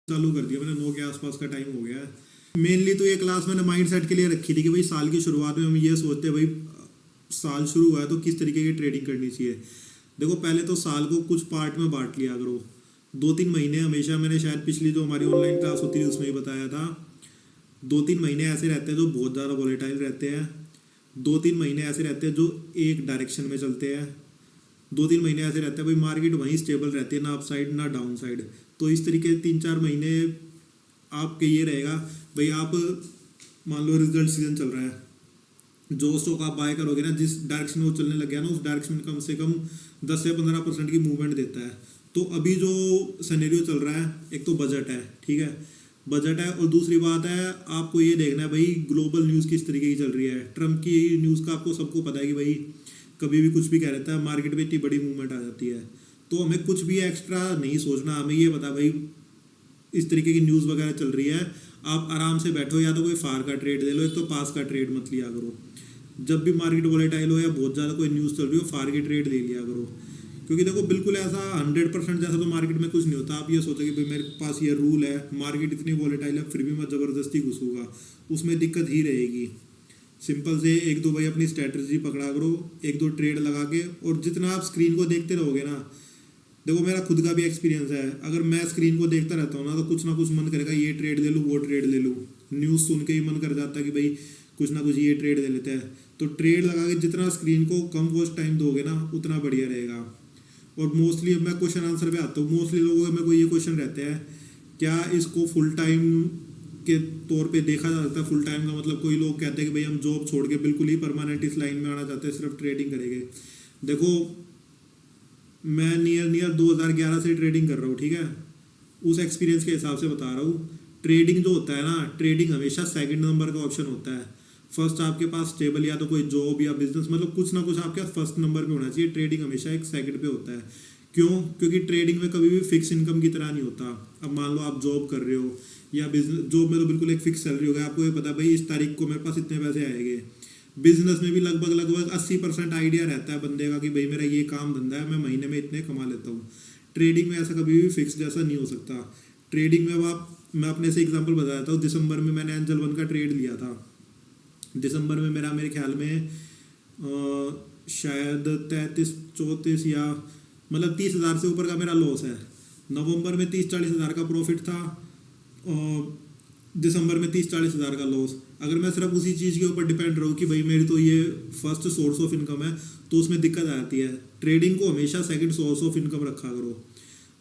चालू कर दिया मैंने, 9 के आसपास का टाइम हो गया है। मेनली तो ये क्लास मैंने माइंड सेट के लिए रखी थी कि भाई साल की शुरुआत में हम ये सोचते हैं भाई साल शुरू हुआ है तो किस तरीके की ट्रेडिंग करनी चाहिए। देखो पहले तो साल को कुछ पार्ट में बांट लिया करो। 2-3 महीने हमेशा, मैंने शायद पिछली जो हमारी ऑनलाइन क्लास होती है उसमें ही बताया था, 2-3 महीने ऐसे रहते हैं जो बहुत ज़्यादा वॉलेटाइल रहते हैं, 2-3 महीने ऐसे रहते हैं जो एक डायरेक्शन में चलते हैं, 2-3 महीने ऐसे रहते हैं भाई मार्केट वहीं स्टेबल रहती है, ना अप साइड ना डाउन साइड। तो इस तरीके 3-4 महीने आपके ये रहेगा भाई, आप मान लो रिजल्ट सीजन चल रहा है, जो स्टॉक आप बाय करोगे ना, जिस डायरेक्शन में वो चलने लग गया ना, उस डायरेक्शन में कम से कम 10 से 15% की मूवमेंट देता है। तो अभी जो सिनेरियो चल रहा है, एक तो बजट है, ठीक है, बजट है, और दूसरी बात है आपको ये देखना है भाई ग्लोबल न्यूज़ किस तरीके की चल रही है। ट्रम्प की न्यूज़ का आपको सबको पता है कि भाई कभी भी कुछ भी कह रहता है, मार्केट में इतनी बड़ी मूवमेंट आ जाती है। तो हमें कुछ भी एक्स्ट्रा नहीं सोचना, हमें ये पता भाई इस तरीके की न्यूज़ वगैरह चल रही है, आप आराम से बैठो, या तो कोई फार का ट्रेड ले लो, एक तो पास का ट्रेड मत लिया करो। जब भी मार्केट वोलेटाइल हो या बहुत ज़्यादा कोई न्यूज़ चल रही हो, फार की ट्रेड ले लिया करो। क्योंकि देखो बिल्कुल ऐसा 100% जैसा तो मार्केट में कुछ नहीं होता। आप ये सोचो कि भाई मेरे पास ये रूल है, मार्केट इतनी वोलेटाइल है फिर भी मैं ज़बरदस्ती घुसूंगा, उसमें दिक्कत ही रहेगी। सिंपल से 1-2 भाई अपनी स्ट्रैटेजी पकड़ा करो, 1-2 ट्रेड लगा के, और जितना आप स्क्रीन को देखते रहोगे ना, देखो मेरा खुद का भी एक्सपीरियंस है, अगर मैं स्क्रीन को देखता रहता हूँ ना तो कुछ ना कुछ मन करेगा ये ट्रेड ले लूँ वो ट्रेड ले लूँ। न्यूज़ सुन के ही मन कर जाता है कि भाई कुछ ना कुछ ये ट्रेड ले लेते हैं। तो ट्रेड लगा के जितना स्क्रीन को कम वॉच टाइम दोगे ना उतना बढ़िया रहेगा। और मोस्टली अब मैं क्वेश्चन आंसर पे आता हूँ, मोस्टली लोगों के मेरे को ये क्वेश्चन रहते हैं, क्या इसको फुल टाइम के तौर पे देखा जा सकता है? फुल टाइम का मतलब कोई लोग कहते हैं कि भाई हम जॉब छोड़ के बिल्कुल ही परमानेंट इस लाइन में आना चाहते हैं, सिर्फ ट्रेडिंग करेंगे। देखो मैं नियर 2011 से ट्रेडिंग कर रहा हूँ, ठीक है, उस एक्सपीरियंस के हिसाब से बता रहा हूँ। ट्रेडिंग जो होता है ना, ट्रेडिंग हमेशा सेकंड नंबर का ऑप्शन होता है। फर्स्ट आपके पास स्टेबल या तो कोई जॉब या बिजनेस, मतलब कुछ ना कुछ आपके पास फर्स्ट नंबर पे होना चाहिए। ट्रेडिंग हमेशा एक सेकंड पे होता है। क्यों? क्योंकि ट्रेडिंग में कभी भी फिक्स इनकम की तरह नहीं होता। अब मान लो आप जॉब कर रहे हो या बिजनेस, जॉब में तो बिल्कुल एक फिक्स सैलरी होगा, आपको ये पता है भाई इस तारीख को मेरे पास इतने पैसे आएंगे। बिजनेस में भी लगभग 80% आइडिया रहता है बंदे का कि भाई मेरा ये काम धंधा है, मैं महीने में इतने कमा लेता हूँ। ट्रेडिंग में ऐसा कभी भी फिक्स जैसा नहीं हो सकता। ट्रेडिंग में अब मैं अपने से एग्जांपल बताता हूँ। दिसंबर में मैंने एंजल वन का ट्रेड लिया था। दिसंबर में मेरे ख्याल में शायद 33-34 या मतलब 30,000 से ऊपर का मेरा लॉस है। नवंबर में 30-40 हज़ार का प्रॉफिट था, दिसंबर में 30-40 हज़ार का लॉस। अगर मैं सिर्फ उसी चीज़ के ऊपर डिपेंड रहूँ कि भाई मेरी तो ये फर्स्ट सोर्स ऑफ इनकम है, तो उसमें दिक्कत आती है। ट्रेडिंग को हमेशा सेकंड सोर्स ऑफ इनकम रखा करो।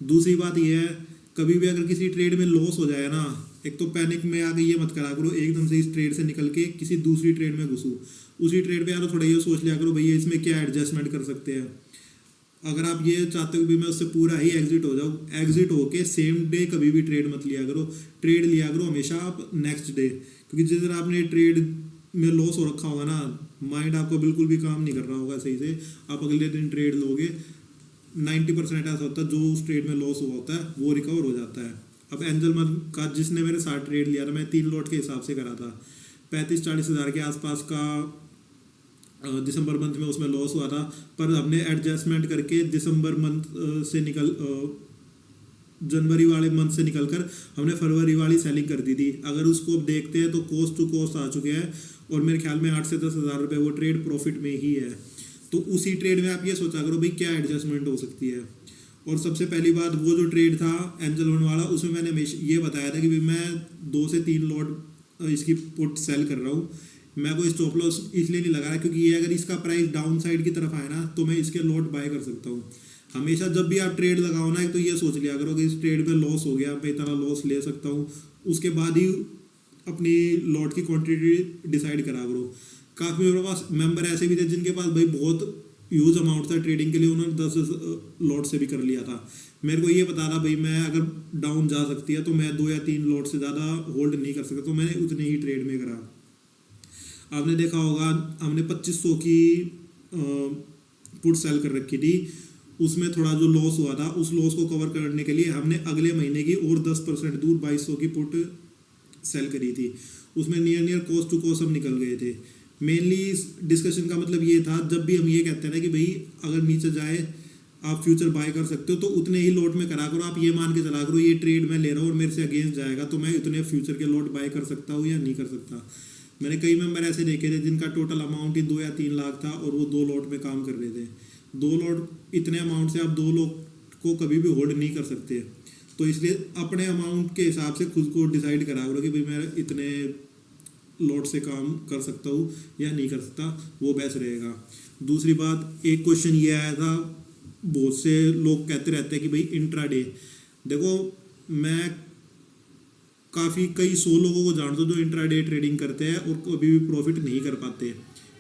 दूसरी बात यह है, कभी भी अगर किसी ट्रेड में लॉस हो जाए ना, एक तो पैनिक में आके ये मत करा करो एकदम से इस ट्रेड से निकल के किसी दूसरी ट्रेड में घुसूँ। उसी ट्रेड पे यार थोड़ा ये सोच लिया करो भैया इसमें क्या एडजस्टमेंट कर सकते हैं। अगर आप ये चाहते हो कि मैं उससे पूरा ही एग्जिट हो जाऊँ, एग्जिट होके सेम डे कभी भी ट्रेड मत लिया करो। ट्रेड लिया करो हमेशा आप नेक्स्ट डे, क्योंकि जिस दिन आपने ट्रेड में लॉस हो रखा होगा ना, माइंड आपका बिल्कुल भी काम नहीं कर रहा होगा सही से, आप अगले दिन ट्रेड लोगे 90% ऐसा होता है जो उस ट्रेड में लॉस हुआ होता है वो रिकवर हो जाता है। अब एंजल मन का जिसने मेरे साथ ट्रेड लिया था, मैं 3 लॉट के हिसाब से करा था, 35-40 हज़ार के आसपास का दिसंबर मंथ में उसमें लॉस हुआ था। पर हमने एडजस्टमेंट करके दिसंबर मंथ से जनवरी वाले मंथ से निकलकर हमने फरवरी वाली सेलिंग कर दी थी। अगर उसको अब देखते हैं तो कॉस्ट टू कॉस्ट आ चुके हैं, और मेरे ख्याल में 8 से 10 हज़ार रुपये वो ट्रेड प्रॉफिट में ही है। तो उसी ट्रेड में आप ये सोचा करो भाई क्या एडजस्टमेंट हो सकती है। और सबसे पहली बात, वो जो ट्रेड था एंजल वन वाला, उसमें मैंने ये बताया था कि भाई मैं 2 से 3 लॉट इसकी पुट सेल कर रहा हूँ। मैं कोई स्टॉप लॉस इसलिए नहीं लगा रहा क्योंकि ये अगर इसका प्राइस डाउन साइड की तरफ आए ना तो मैं इसके लॉट बाय कर सकता हूँ। हमेशा जब भी आप ट्रेड लगाओ ना, एक तो ये सोच लिया करो कि इस ट्रेड में लॉस हो गया, मैं इतना लॉस ले सकता हूँ, उसके बाद ही अपनी लॉट की क्वांटिटी डिसाइड करा करो। काफ़ी मेरे पास मेंबर ऐसे भी थे जिनके पास भाई बहुत ह्यूज अमाउंट था ट्रेडिंग के लिए, उन्होंने 10 लॉट से भी कर लिया था। मेरे को ये पता था भाई मैं अगर डाउन जा सकती है तो मैं 2 या 3 लॉट से ज़्यादा होल्ड नहीं कर सकता, तो मैंने उतने ही ट्रेड में करा। आपने देखा होगा हमने 2500 की पुट सेल कर रखी थी, उसमें थोड़ा जो लॉस हुआ था उस लॉस को कवर करने के लिए हमने अगले महीने की और 10% दूर 2200 की पुट सेल करी थी। उसमें नियर कॉस्ट टू कॉस्ट हम निकल गए थे। मेनली इस डिस्कशन का मतलब ये था, जब भी हम ये कहते हैं ना कि भाई अगर नीचे जाए आप फ्यूचर बाय कर सकते हो, तो उतने ही लॉट में करा करो। आप ये मान के चला करो ये ट्रेड मैं ले रहा हूँ और मेरे से अगेंस्ट जाएगा तो मैं इतने फ्यूचर के लॉट बाय कर सकता हूँ या नहीं कर सकता। मैंने कई मेंबर ऐसे देखे थे जिनका टोटल अमाउंट ही 2 या 3 लाख था और वो 2 लॉट में काम कर रहे थे। 2 लॉट इतने अमाउंट से आप 2 लॉट को कभी भी होल्ड नहीं कर सकते। तो इसलिए अपने अमाउंट के हिसाब से खुद को डिसाइड करा करो कि भाई मैं इतने लॉट से काम कर सकता हूँ या नहीं कर सकता, वो बेस्ट रहेगा। दूसरी बात, एक क्वेश्चन ये आया था, बहुत से लोग कहते रहते हैं कि भाई इंट्राडे। देखो मैं कई 100 लोगों को जानता हूँ जो इंट्राडे ट्रेडिंग करते हैं और कभी भी प्रॉफिट नहीं कर पाते।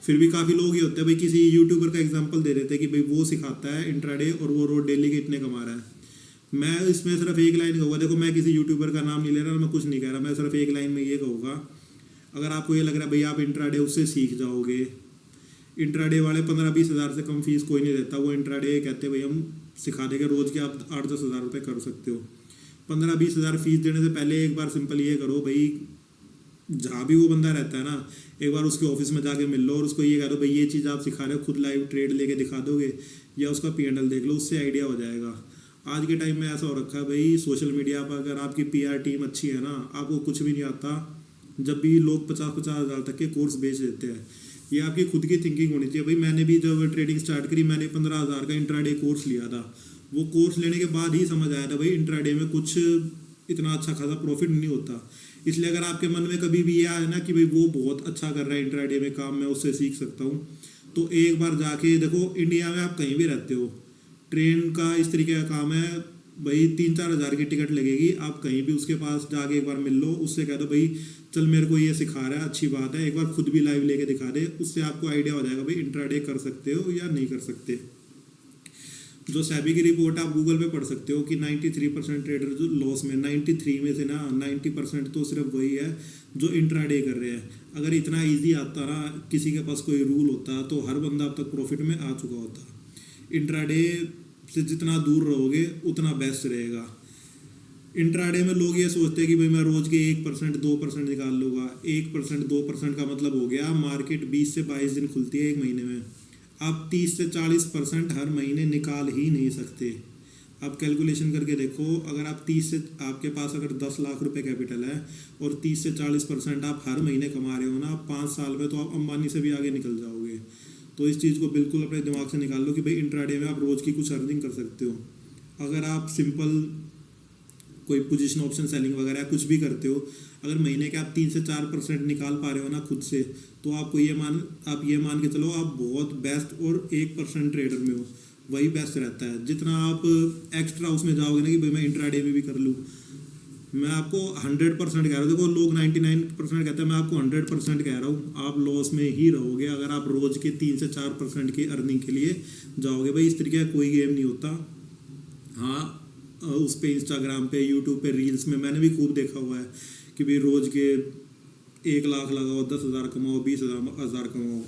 फिर भी काफ़ी लोग ये होते हैं, भाई किसी यूट्यूबर का एग्जांपल दे देते हैं कि भाई वो सिखाता है इंट्राडे और वो रोज डेली के इतने कमा रहा है। मैं इसमें सिर्फ एक लाइन कहूँगा, देखो मैं किसी यूट्यूबर का नाम नहीं ले रहा, मैं कुछ नहीं कह रहा, मैं सिर्फ एक लाइन में ये कहूँगा, अगर आपको ये लग रहा है भाई आप इंट्राडे उससे सीख जाओगे, इंट्राडे वाले 15-20 हज़ार से कम फीस कोई नहीं देता। वो इंट्राडे कहते हैं भाई हम सिखा देंगे, रोज़ के आप 8-10 हज़ार रुपये कर सकते हो। 15-20 हज़ार फीस देने से पहले एक बार सिंपल ये करो भाई, जहाँ भी वो बंदा रहता है ना, एक बार उसके ऑफिस में जाके मिल लो और उसको ये कह दो भाई ये चीज़ आप सिखा रहे हो, खुद लाइव ट्रेड लेके दिखा दोगे या उसका P&L देख लो, उससे आइडिया हो जाएगा। आज के टाइम में ऐसा हो रखा है भाई, सोशल मीडिया पर अगर आपकी PR टीम अच्छी है ना, आपको कुछ भी नहीं आता, जब भी लोग 50-50 हज़ार तक के कोर्स बेच देते हैं। ये आपकी खुद की थिंकिंग होनी चाहिए। भाई मैंने भी जब ट्रेडिंग स्टार्ट करी, मैंने 15 हज़ार का इंट्राडे कोर्स लिया था। वो कोर्स लेने के बाद ही समझ आया था भाई इंट्राडे में कुछ इतना अच्छा खासा प्रॉफिट नहीं होता। इसलिए अगर आपके मन में कभी भी ये आए ना कि भाई वो बहुत अच्छा कर रहा है इंट्राडे में काम, मैं उससे सीख सकता हूँ, तो एक बार जाके देखो, इंडिया में आप कहीं भी रहते हो, ट्रेन का इस तरीके का काम है भाई, 3-4 हज़ार की टिकट लगेगी, आप कहीं भी उसके पास जाके एक बार मिल लो, उससे कह दो भाई चल मेरे को ये सिखा रहा है, अच्छी बात है, एक बार खुद भी लाइव लेके दिखा दे, उससे आपको आइडिया हो जाएगा भाई इंट्राडे कर सकते हो या नहीं कर सकते। जो सेबी की रिपोर्ट आप गूगल पे पढ़ सकते हो कि 93% ट्रेडर जो लॉस में, 93 में से ना 90% तो सिर्फ वही है जो इंट्राडे कर रहे हैं। अगर इतना ईजी आता ना, किसी के पास कोई रूल होता, तो हर बंदा अब तक प्रॉफिट में आ चुका होता। इंट्राडे से जितना दूर रहोगे उतना बेस्ट रहेगा। इंट्राडे में लोग ये सोचते हैं कि भाई मैं रोज़ के 1% 2% निकाल लूँगा। 1% 2% का मतलब हो गया, मार्केट 20 से 22 दिन खुलती है एक महीने में, आप 30 से 40% हर महीने निकाल ही नहीं सकते। आप कैलकुलेशन करके देखो, अगर आप 30 से, आपके पास अगर 10 लाख रुपए कैपिटल है और 30 से 40% आप हर महीने कमा रहे हो ना, 5 साल में तो आप अंबानी से भी आगे निकल जाओगे। तो इस चीज़ को बिल्कुल अपने दिमाग से निकाल लो कि भाई इंट्राडे में आप रोज़ की कुछ अर्निंग कर सकते हो। अगर आप सिंपल कोई पोजीशन ऑप्शन सेलिंग वगैरह कुछ भी करते हो, अगर महीने के आप 3 से 4% निकाल पा रहे हो ना खुद से, तो आपको आप ये मान के चलो आप बहुत बेस्ट और 1% ट्रेडर में हो, वही बेस्ट रहता है। जितना आप एक्स्ट्रा उसमें जाओगे ना कि भाई मैं इंट्राडे में भी कर लूँ, मैं आपको 100% कह रहा हूँ। देखो लोग 99% कहते हैं, मैं आपको 100% कह रहा हूँ, आप लॉस में ही रहोगे अगर आप रोज़ के 3 से 4% की अर्निंग के लिए जाओगे। भाई इस तरीके का कोई गेम नहीं होता। हाँ, उस पे इंस्टाग्राम पे यूट्यूब पे रील्स में मैंने भी खूब देखा हुआ है कि भाई रोज़ के 1 लाख लगाओ, 10 हज़ार कमाओ, 20 हज़ार कमाओ।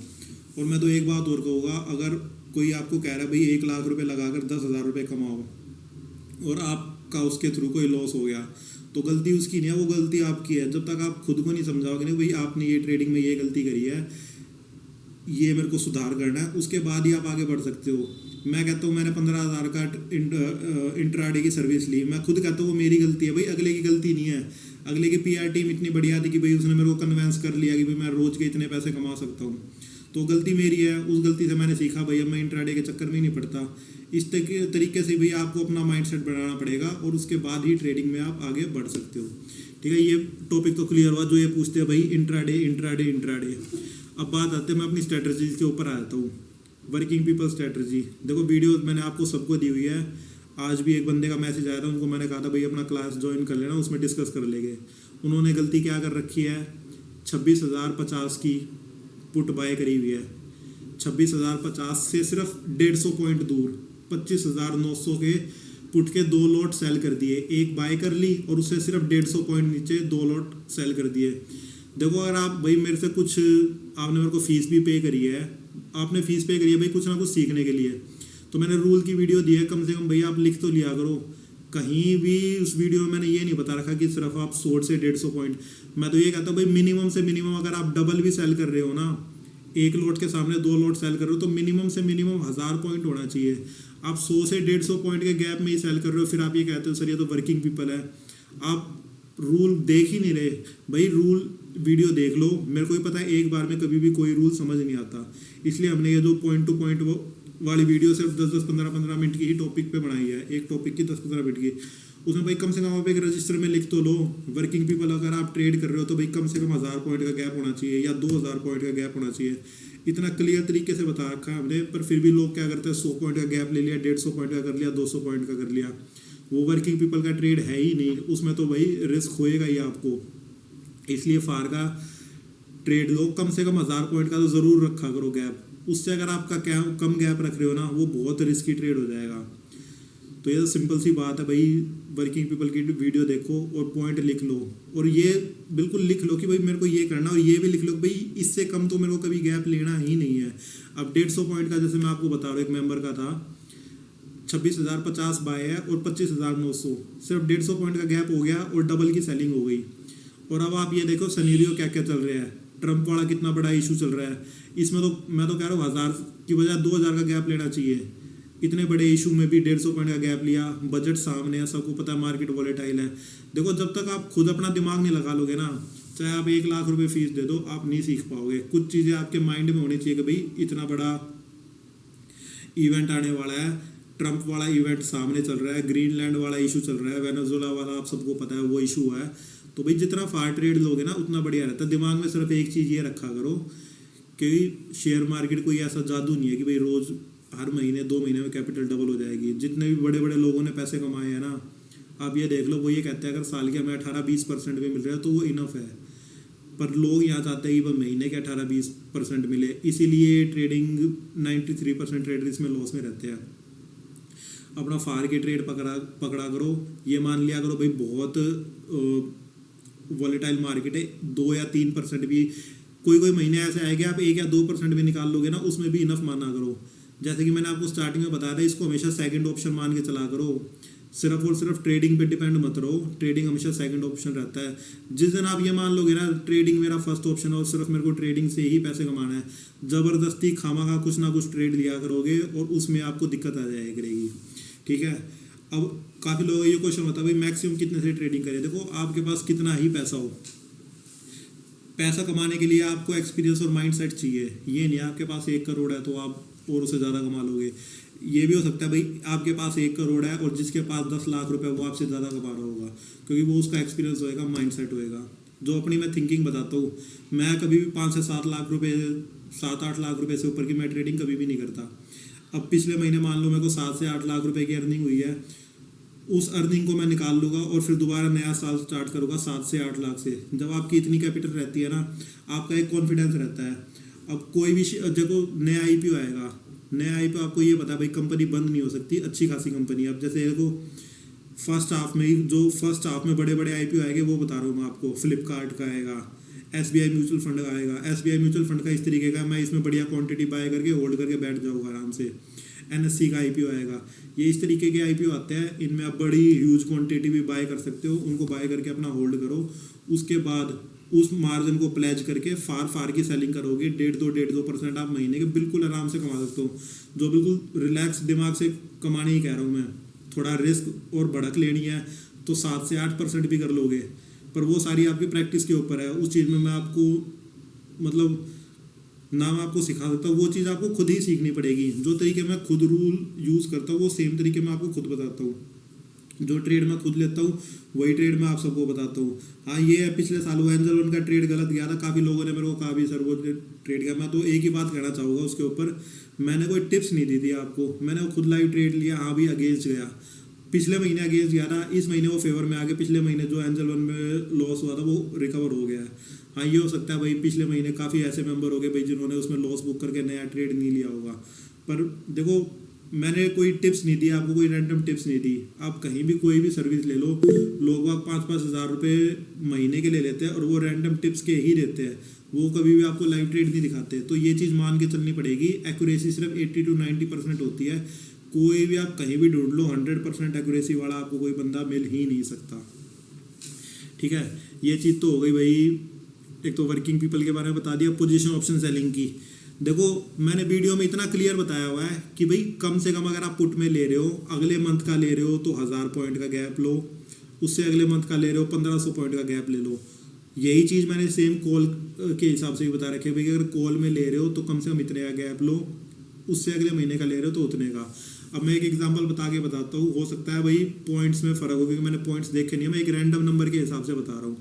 और मैं तो एक बात और कहूँगा, अगर कोई आपको कह रहा है भाई 1 लाख रुपए लगाकर 10 हज़ार रुपये कमाओ और आपका उसके थ्रू कोई लॉस हो गया, तो गलती उसकी नहीं है, वो गलती आपकी है। जब तक आप खुद को नहीं समझाओगे नहीं भाई आपने ये ट्रेडिंग में ये गलती करी है, ये मेरे को सुधार करना है, उसके बाद ही आप आगे बढ़ सकते हो। मैं कहता हूँ मैंने 15 हज़ार का इंट्राडे की सर्विस ली, मैं खुद कहता हूँ वो मेरी गलती है भाई, अगले की गलती नहीं है। अगले की PR टीम इतनी बढ़िया थी कि भाई उसने मेरे को कन्वेंस कर लिया कि भाई मैं रोज़ के इतने पैसे कमा सकता हूँ, तो गलती मेरी है। उस गलती से मैंने सीखा भाई अब मैं इंट्राडे के चक्कर में ही नहीं पड़ता। इस तरीके से भाई आपको अपना माइंडसेट बनाना पड़ेगा और उसके बाद ही ट्रेडिंग में आप आगे बढ़ सकते हो। ठीक है, ये टॉपिक तो क्लियर हुआ। जो ये पूछते हैं भाई इंट्राडे इंट्राडे इंट्राडे, अब बात आते हैं, मैं अपनी स्ट्रेटजीज के ऊपर आ जाता हूँ। वर्किंग पीपल स्ट्रेटजी, देखो वीडियो मैंने आपको सबको दी हुई है। आज भी एक बंदे का मैसेज आया था, उनको मैंने कहा था भाई अपना क्लास ज्वाइन कर लेना, उसमें डिस्कस कर लेंगे। उन्होंने गलती क्या कर रखी है, 26,050 की पुट बाय करी हुई है। 26,050 से सिर्फ 150 पॉइंट दूर 25,900 के पुट के 2 लॉट सेल कर दिए, एक बाय कर ली और उससे सिर्फ 150 पॉइंट नीचे 2 लॉट सेल कर दिए। देखो अगर आप भाई मेरे से कुछ, आपने मेरे को फीस भी पे करी है, आपने फीस पे करी है भाई कुछ ना कुछ सीखने के लिए, तो मैंने रूल की वीडियो दी है, कम से कम भाई आप लिख तो लिया करो। कहीं भी उस वीडियो में मैंने ये नहीं बता रखा कि सिर्फ आप 100 से 150 पॉइंट। मैं तो ये कहता हूँ भाई मिनिमम से मिनिमम अगर आप डबल भी सेल कर रहे हो ना, एक लॉट के सामने 2 लॉट सेल कर रहे हो तो मिनिमम से मिनिमम 1000 पॉइंट होना चाहिए। आप 100 से 150 पॉइंट के गैप में ही सेल कर रहे हो, फिर आप ये कहते हो सर ये तो वर्किंग पीपल है। आप रूल देख ही नहीं रहे भाई, रूल वीडियो देख लो। मेरे को ही पता है एक बार में कभी भी कोई रूल समझ नहीं आता, इसलिए हमने ये जो पॉइंट टू पॉइंट वो वाली वीडियो सिर्फ 10-10 15-15 मिनट की ही टॉपिक पे बनाई है, एक टॉपिक की 10-15 मिनट की। उसमें भाई कम से कम आप एक रजिस्टर में लिख तो लो, वर्किंग पीपल अगर आप ट्रेड कर रहे हो तो भाई कम से कम 1000 पॉइंट का गैप होना चाहिए या 2000 पॉइंट का गैप होना चाहिए। इतना क्लियर तरीके से बता रखा है हमने, पर फिर भी लोग क्या करते हैं 100 पॉइंट का गैप ले लिया, 150 पॉइंट का कर लिया, 200 पॉइंट का कर लिया। वो वर्किंग पीपल का ट्रेड है ही नहीं, उसमें तो भाई रिस्क होएगा ही आपको। इसलिए फार का ट्रेड लो, कम से कम 1000 पॉइंट का तो ज़रूर रखा करो गैप। उससे अगर आपका कम गैप रख रहे हो ना, वो बहुत रिस्की ट्रेड हो जाएगा। तो ये तो सिंपल सी बात है भाई, वर्किंग पीपल की वीडियो देखो और पॉइंट लिख लो, और ये बिल्कुल लिख लो कि भाई मेरे को ये करना, और ये भी लिख लो कि भाई इससे कम तो मेरे को कभी गैप लेना ही नहीं है। अब 150 पॉइंट का जैसे मैं आपको बता रहा हूँ, एक मेंबर का था 26,050 बाय है और 25,900, सिर्फ 150 पॉइंट का गैप हो गया और डबल की सेलिंग हो गई। और अब आप ये देखो सिनेरियो क्या क्या चल रहा है, ट्रम्प वाला कितना बड़ा इशू चल रहा है। इसमें तो मैं तो कह रहा हूँ 1000 की बजाय 2000 का गैप लेना चाहिए। इतने बड़े इशू में भी 150 पॉइंट का गैप लिया, बजट सामने है, सबको पता है मार्केट वॉलेटाइल है। देखो जब तक आप खुद अपना दिमाग नहीं लगा लोगे ना, चाहे आप 1 लाख रुपए फीस दे दो, आप नहीं सीख पाओगे। कुछ चीज़ें आपके माइंड में होनी चाहिए कि भाई इतना बड़ा इवेंट आने वाला है, ट्रम्प वाला इवेंट सामने चल रहा है, ग्रीनलैंड वाला इशू चल रहा है, वेनेजुएला वाला आप सबको पता है वो इशू है। तो भाई जितना फार ट्रेड लोगे ना उतना बढ़िया रहता है। दिमाग में सिर्फ एक चीज़ ये रखा करो कि शेयर मार्केट कोई ऐसा जादू नहीं है कि भाई रोज़ हर महीने 2 महीने में कैपिटल डबल हो जाएगी। जितने भी बड़े बड़े लोगों ने पैसे कमाए हैं ना, आप ये देख लो, वो ये कहते हैं अगर साल के हमें 18-20% भी मिल रहा है तो वो इनफ है। पर लोग यहाँ चाहते हैं कि वह महीने के 18-20% मिले, इसीलिए ट्रेडिंग 93% ट्रेडर इसमें लॉस में रहते हैं। अपना फार के ट्रेड पकड़ा करो। ये मान लिया करो भाई बहुत वॉलेटाइल मार्केट है, 2 या 3% भी कोई महीने ऐसे आएंगे आप 1 या 2% भी निकाल लोगे ना, उसमें भी इनफ माना करो। जैसे कि मैंने आपको स्टार्टिंग में बताया था, इसको हमेशा सेकंड ऑप्शन मान के चला करो। सिर्फ और सिर्फ ट्रेडिंग पे डिपेंड मत रहो, ट्रेडिंग हमेशा सेकंड ऑप्शन रहता है। जिस दिन आप ये मान लोगे ना ट्रेडिंग मेरा फर्स्ट ऑप्शन है और सिर्फ मेरे को ट्रेडिंग से ही पैसे कमाना है, ज़बरदस्ती खामा कुछ ना कुछ ट्रेड लिया करोगे और उसमें आपको दिक्कत आ जाया करेगी। ठीक है। अब काफ़ी लोगों का ये क्वेश्चन होता है भाई मैक्सिमम कितने से ट्रेडिंग करें। देखो आपके पास कितना ही पैसा हो, पैसा कमाने के लिए आपको एक्सपीरियंस और माइंडसेट चाहिए। ये नहीं आपके पास 1 करोड़ है तो आप और उससे ज़्यादा कमा लोगे। ये भी हो सकता है भाई आपके पास 1 करोड़ है और जिसके पास 10 लाख रुपए वो आपसे ज़्यादा कमा रहा होगा, क्योंकि वो उसका एक्सपीरियंस होएगा, माइंडसेट होएगा। जो अपनी मैं थिंकिंग बताता हूँ, मैं कभी भी 5 से 7 लाख रुपए 7-8 लाख रुपए से ऊपर की मैं ट्रेडिंग कभी भी नहीं करता। अब पिछले महीने मान लो मेरे को 7 से 8 लाख रुपए की अर्निंग हुई है, उस अर्निंग को मैं निकाल लूँगा और फिर दोबारा नया साल स्टार्ट करूँगा 7 से 8 लाख से। जब आपकी इतनी कैपिटल रहती है ना, आपका एक कॉन्फिडेंस रहता है। अब कोई भी देखो नया IPO आएगा, नया IPO आपको ये पता है भाई कंपनी बंद नहीं हो सकती, अच्छी खासी कंपनी। अब जैसे देखो फर्स्ट हाफ में बड़े बड़े IPO आएंगे वो बता रहा हूँ मैं आपको। फ्लिपकार्ट का आएगा, SBI म्यूचुअल फंड का आएगा। SBI म्यूचुअल फंड का इस तरीके का मैं इसमें बढ़िया क्वांटिटी बाय करके होल्ड करके बैठ जाऊँगा आराम से। NSE का IPO आएगा। ये इस तरीके के IPO आते हैं, इनमें आप बड़ी ह्यूज क्वांटिटी भी बाय कर सकते हो। उनको बाय करके अपना होल्ड करो, उसके बाद उस मार्जिन को प्लेज करके फार की सेलिंग करोगे। 1.5% आप महीने के बिल्कुल आराम से कमा सकते हो। जो बिल्कुल रिलैक्स दिमाग से कमाने ही कह रहा हूँ मैं। थोड़ा रिस्क और बढ़क लेनी है तो 7 से 8% भी कर लोगे, पर वो सारी आपकी प्रैक्टिस के ऊपर है। उस चीज़ में मैं आपको मतलब ना मैं आपको सिखा सकता हूँ, वो चीज़ आपको खुद ही सीखनी पड़ेगी। जो तरीके मैं खुद रूल यूज़ करता हूँ वो सेम तरीके मैं आपको खुद बताता हूँ। जो ट्रेड मैं खुद लेता हूँ वही ट्रेड मैं आप सबको बताता हूँ। हाँ ये है पिछले साल वो एंजल वन का ट्रेड गलत गया था, काफ़ी लोगों ने मेरे को कहा भी सर वो ट्रेड गया। मैं तो एक ही बात कहना चाहूँगा उसके ऊपर, मैंने कोई टिप्स नहीं दी थी आपको, मैंने खुद लाइव ट्रेड लिया। हाँ भी अगेंस्ट गया, पिछले महीने अगेंस्ट गया था, इस महीने वो फेवर में आ गया। पिछले महीने जो एंजल वन में लॉस हुआ था वो रिकवर हो गया है। हाँ ये हो सकता है भाई पिछले महीने काफ़ी ऐसे मेंबर हो गए भाई जिन्होंने उसमें लॉस बुक करके नया ट्रेड नहीं लिया होगा। पर देखो मैंने कोई टिप्स नहीं दी आपको, कोई रैंडम टिप्स नहीं दी। आप कहीं भी कोई भी सर्विस ले लो, लोग 5-5 हज़ार रुपये महीने के ले लेते हैं और वो रैंडम टिप्स के ही देते हैं, वो कभी भी आपको लाइव ट्रेड नहीं दिखाते। तो ये चीज़ मान के चलनी पड़ेगी। एक्यूरेसी सिर्फ 80 to 90% होती है। कोई भी आप कहीं भी ढूंढ लो 100% एक्यूरेसी वाला आपको कोई बंदा मिल ही नहीं सकता। ठीक है, ये चीज़ तो हो गई भाई। एक तो वर्किंग पीपल के बारे में बता दिया। पोजीशन ऑप्शन सेलिंग की, देखो मैंने वीडियो में इतना क्लियर बताया हुआ है कि भाई कम से कम अगर आप पुट में ले रहे हो, अगले मंथ का ले रहे हो तो 1000 पॉइंट का गैप लो, उससे अगले मंथ का ले रहे हो 1500 पॉइंट का गैप ले लो। यही चीज़ मैंने सेम कॉल के हिसाब से भी बता रखी है भाई, अगर कॉल में ले रहे हो तो कम से कम इतने का गैप लो, उससे अगले महीने का ले रहे हो तो उतने का। अब मैं एक एग्जांपल बताता हूँ, हो सकता है भाई पॉइंट्स में फ़र्क हो, क्योंकि मैंने पॉइंट्स देखे नहीं है, मैं एक रैंडम नंबर के हिसाब से बता रहा हूँ।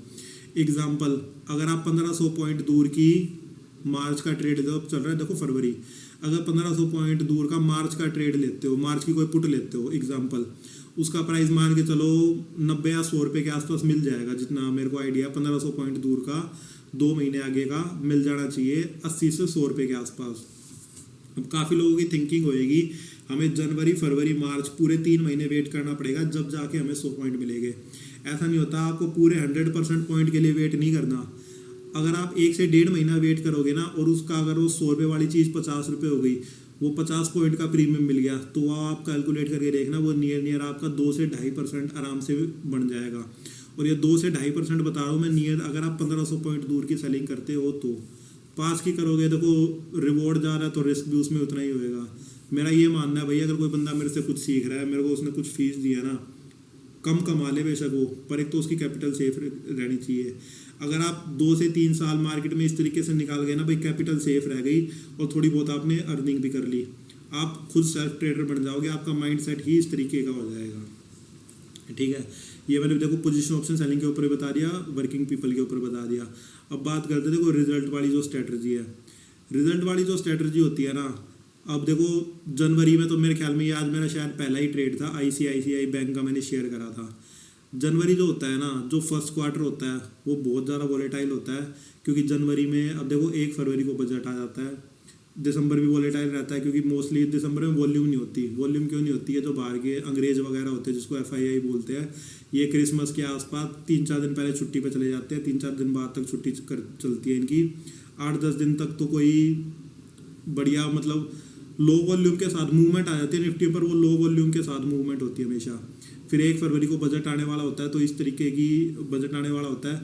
एग्जांपल, अगर आप 1500 पॉइंट दूर की मार्च का ट्रेड जो चल रहा है, देखो फरवरी, अगर 1500 पॉइंट दूर का मार्च का ट्रेड लेते हो, मार्च की कोई पुट लेते हो एग्जांपल, उसका प्राइस मान के चलो 90 या 100 रुपये के आसपास मिल जाएगा, जितना मेरे को आइडिया 1500 पॉइंट दूर का 2 महीने आगे का मिल जाना चाहिए 80 से 100 रुपये के आसपास। अब काफ़ी लोगों की थिंकिंग होएगी हमें जनवरी फरवरी मार्च पूरे 3 महीने वेट करना पड़ेगा जब जाके हमें 100 पॉइंट मिलेंगे। ऐसा नहीं होता, आपको पूरे 100% पॉइंट के लिए वेट नहीं करना। अगर आप 1 से 1.5 महीना वेट करोगे ना, और उसका अगर वो 100 रुपये वाली चीज़ 50 रुपये हो गई, वो 50 पॉइंट का प्रीमियम मिल गया, तो वो आप कैलकुलेट करके देखना, वो नियर आपका 2 से 2.5% आराम से बन जाएगा। और ये 2 से 2.5% बता रहा हूँ मैं नियर, अगर आप 1500 पॉइंट दूर की सेलिंग करते हो तो पास की करोगे, देखो रिवॉर्ड जा रहा है तो रिस्क भी उसमें उतना ही होएगा। मेरा ये मानना है भाई, अगर कोई बंदा मेरे से कुछ सीख रहा है, मेरे को उसने कुछ फीस दिया ना, कम कमा ले बेशक वो, पर एक तो उसकी कैपिटल सेफ रहनी चाहिए। अगर आप 2 से 3 साल मार्केट में इस तरीके से निकाल गए ना भाई, कैपिटल सेफ रह गई और थोड़ी बहुत आपने अर्निंग भी कर ली, आप खुद सेल्फ ट्रेडर बन जाओगे, आपका माइंड सेट ही इस तरीके का हो जाएगा। ठीक है, ये मैंने देखो पोजीशन ऑप्शन सेलिंग के ऊपर भी बता दिया, वर्किंग पीपल के ऊपर बता दिया। अब बात करते हैं देखो रिजल्ट वाली जो स्ट्रेटजी है। रिजल्ट वाली जो स्ट्रेटजी होती है ना, अब देखो जनवरी में तो मेरे ख्याल में ये आज मेरा शायद पहला ही ट्रेड था, ICICI बैंक का मैंने शेयर करा था। जनवरी जो होता है ना, जो फर्स्ट क्वार्टर होता है वो बहुत ज़्यादा वॉलेटाइल होता है, क्योंकि जनवरी में अब देखो 1 फरवरी को बजट आ जाता है, दिसंबर भी वॉलेटाइल रहता है, क्योंकि मोस्टली दिसंबर में वॉल्यूम नहीं होती। वॉल्यूम क्यों नहीं होती है, जो बाहर के अंग्रेज वगैरह होते हैं जिसको FII बोलते हैं, ये क्रिसमस के आसपास 3-4 दिन पहले छुट्टी पे चले जाते हैं, 3-4 दिन बाद तक छुट्टी चलती है इनकी, 8-10 दिन तक तो कोई बढ़िया मतलब लो वॉल्यूम के साथ मूवमेंट आ जाती है निफ्टी पर, वो लो वॉल्यूम के साथ मूवमेंट होती है हमेशा। फिर 1 फरवरी को बजट आने वाला होता है, तो इस तरीके की बजट आने वाला होता है,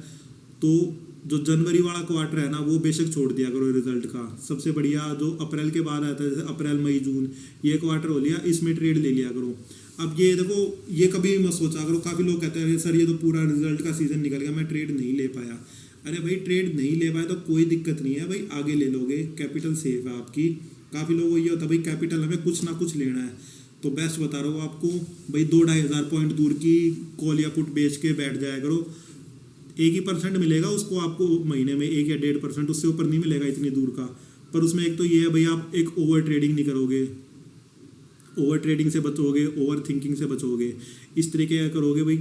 तो जो जनवरी वाला क्वार्टर है ना, वो बेशक छोड़ दिया करो रिजल्ट का। सबसे बढ़िया जो अप्रैल के बाद आता है, जैसे अप्रैल मई जून, ये क्वार्टर हो लिया, इसमें ट्रेड ले लिया करो। अब ये देखो, ये कभी मत सोचा करो, काफ़ी लोग कहते हैं सर ये तो पूरा रिजल्ट का सीजन निकल गया, मैं ट्रेड नहीं ले पाया। अरे भाई ट्रेड नहीं ले पाया तो कोई दिक्कत नहीं है भाई, आगे ले लोगे, कैपिटल सेफ है आपकी। काफ़ी लोगों को ये होता है भाई कैपिटल हमें कुछ ना कुछ लेना है, तो बेस्ट बता रहा हूँ आपको भाई, 2-2.5 हज़ार पॉइंट दूर की कॉल या पुट बेच के बैठ जाया करो। 1% मिलेगा उसको आपको महीने में, 1 या 1.5%, उससे ऊपर नहीं मिलेगा इतनी दूर का। पर उसमें एक तो ये है भाई, आप एक ओवर ट्रेडिंग नहीं करोगे, ओवर ट्रेडिंग से बचोगे, ओवर थिंकिंग से बचोगे, इस तरीके का करोगे भाई।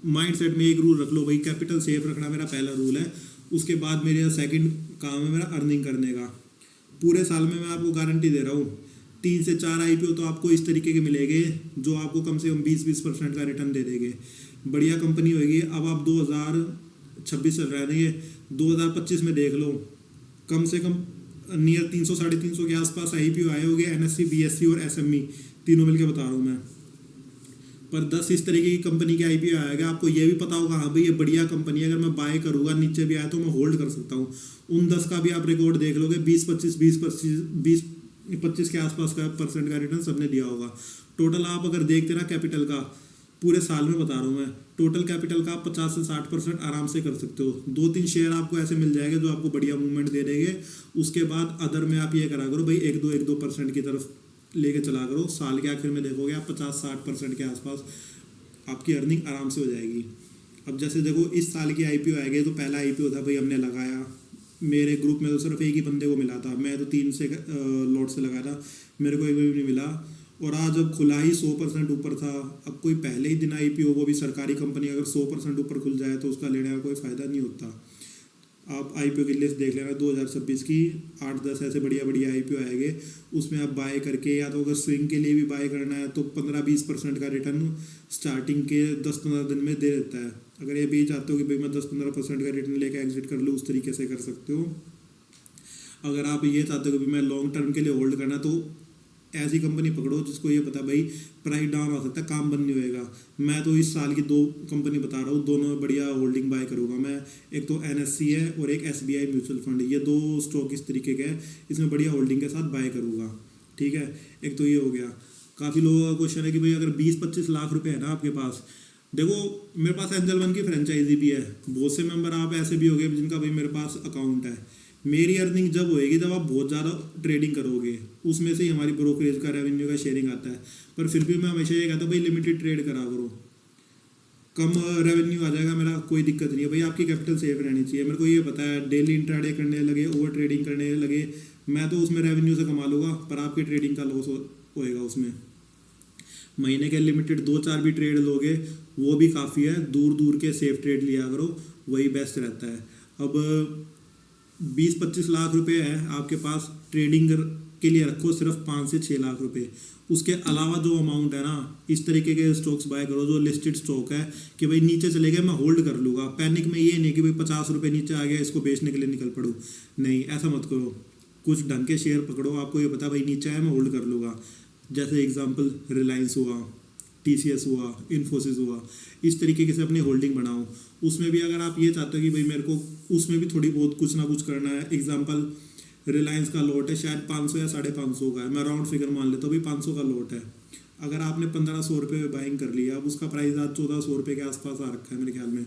माइंड सेट में एक रूल रख लो भाई, कैपिटल सेफ रखना मेरा पहला रूल है। उसके बाद मेरा सेकंड काम है मेरा अर्निंग करने का। पूरे साल में मैं आपको गारंटी दे रहा हूँ 3 से 4 IPO तो आपको इस तरीके के मिलेंगे जो आपको कम से कम 20% का रिटर्न दे देंगे। बढ़िया कंपनी होगी। अब आप 2026 चल रहा है, नहीं है 2025 में देख लो, कम से कम नियर 300-350 के आसपास IPO आए होंगे, NSE, BSE और SME तीनों मिलके बता रहा हूँ मैं। पर 10 इस तरीके की कंपनी के IPO आएगा, आपको ये भी पता होगा हाँ भाई ये बढ़िया कंपनी है, अगर मैं बाय करूँगा नीचे भी आया तो मैं होल्ड कर सकता हूँ। उन 10 का भी आप रिकॉर्ड देख लोगे, 20-25 के आसपास का % का रिटर्न सबने दिया होगा। टोटल आप अगर देखते ना कैपिटल का, पूरे साल में बता रहा हूँ मैं, टोटल कैपिटल का आप 50 से 60% आराम से कर सकते हो। 2-3 शेयर आपको ऐसे मिल जाएंगे जो आपको बढ़िया मूवमेंट दे देंगे। उसके बाद अदर में आप ये करा करो भाई, 1-2% की तरफ लेके चला करो। साल के आखिर में देखोगे आप 50-60% के आसपास आपकी अर्निंग आराम से हो जाएगी। अब जैसे देखो इस साल की IPO आएगी, तो पहला IPO था भाई हमने लगाया, मेरे ग्रुप में तो सिर्फ एक ही बंदे को मिला था, मैं तो 3 से लॉट से लगाया था, मेरे को एक भी नहीं मिला। और आज जब खुला ही 100% ऊपर था। अब कोई पहले ही दिन IPO, वो भी सरकारी कंपनी, अगर 100% ऊपर खुल जाए तो उसका लेने का कोई फ़ायदा नहीं होता। आप IPO की लिस्ट देख लेना 2026 की, 8-10 ऐसे बढ़िया IPO आएंगे, उसमें आप बाय करके, या तो अगर स्विंग के लिए भी बाय करना है तो 15-20% का रिटर्न स्टार्टिंग के 10-15 दिन में दे देता है। अगर ये भी चाहते हो कि भाई मैं 10-15% का रिटर्न लेकर एग्जिट कर लूँ, उस तरीके से कर सकते हो। अगर आप ये चाहते हो कि मैं लॉन्ग टर्म के लिए होल्ड करना, तो ऐसी कंपनी पकड़ो जिसको ये पता भाई प्राइस डाउन हो सकता है, काम बंद नहीं होएगा। मैं तो इस साल की 2 कंपनी बता रहा हूँ, दोनों में बढ़िया होल्डिंग बाय करूँगा मैं। एक तो NSE है और एक SBI म्यूचुअल फंड, ये 2 स्टॉक इस तरीके के हैं, इसमें बढ़िया होल्डिंग के साथ बाय करूँगा। ठीक है, एक तो ये हो गया। काफ़ी लोगों का क्वेश्चन है कि भाई अगर 20-25 लाख रुपए है ना आपके पास, देखो मेरे पास एंजल वन की फ्रेंचाइजी भी है, बहुत से मेंबर आप ऐसे भी हो गए जिनका भाई मेरे पास अकाउंट है। मेरी अर्निंग जब होएगी जब आप बहुत ज़्यादा ट्रेडिंग करोगे, उसमें से ही हमारी ब्रोकरेज का रेवेन्यू का शेयरिंग आता है। पर फिर भी मैं हमेशा ये कहता हूँ भाई लिमिटेड ट्रेड करा करो, कम रेवेन्यू आ जाएगा मेरा, कोई दिक्कत नहीं है भाई, आपकी कैपिटल सेफ रहनी चाहिए। मेरे को ये पता है डेली इंट्राडे करने लगे, ओवर ट्रेडिंग करने लगे, मैं तो उसमें रेवेन्यू से कमा लूँगा, पर आपकी ट्रेडिंग का लॉस होएगा उसमें। महीने के लिमिटेड 2-4 भी ट्रेड लोगे वो भी काफ़ी है, दूर दूर के सेफ ट्रेड लिया करो, वही बेस्ट रहता है। अब 20-25 लाख रुपए है आपके पास, ट्रेडिंग के लिए रखो सिर्फ 5 से 6 लाख रुपए। उसके अलावा जो अमाउंट है ना, इस तरीके के स्टॉक्स बाय करो जो लिस्टेड स्टॉक है, कि भाई नीचे चले गए मैं होल्ड कर लूँगा। पैनिक में ये नहीं कि भाई 50 रुपये नीचे आ गया इसको बेचने के लिए निकल पड़ूँ, नहीं ऐसा मत करो। कुछ ढंग के शेयर पकड़ो, आपको ये पता भाई नीचे आया मैं होल्ड कर लूँगा। जैसे एग्जांपल रिलायंस हुआ, TCS हुआ, इन्फोसिस हुआ, इस तरीके से अपनी होल्डिंग बनाओ। उसमें भी अगर आप ये चाहते हो कि भाई मेरे को उसमें भी थोड़ी बहुत कुछ ना कुछ करना है, एग्जांपल रिलायंस का लॉट है शायद 500 या 550 का है, मैं राउंड फिगर मान लेता हूँ भाई 500 का लॉट है। अगर आपने 1500 रुपये में बाइंग कर लिया, अब उसका प्राइस आज 1400 रुपये के आसपास आ रखा है मेरे ख्याल में।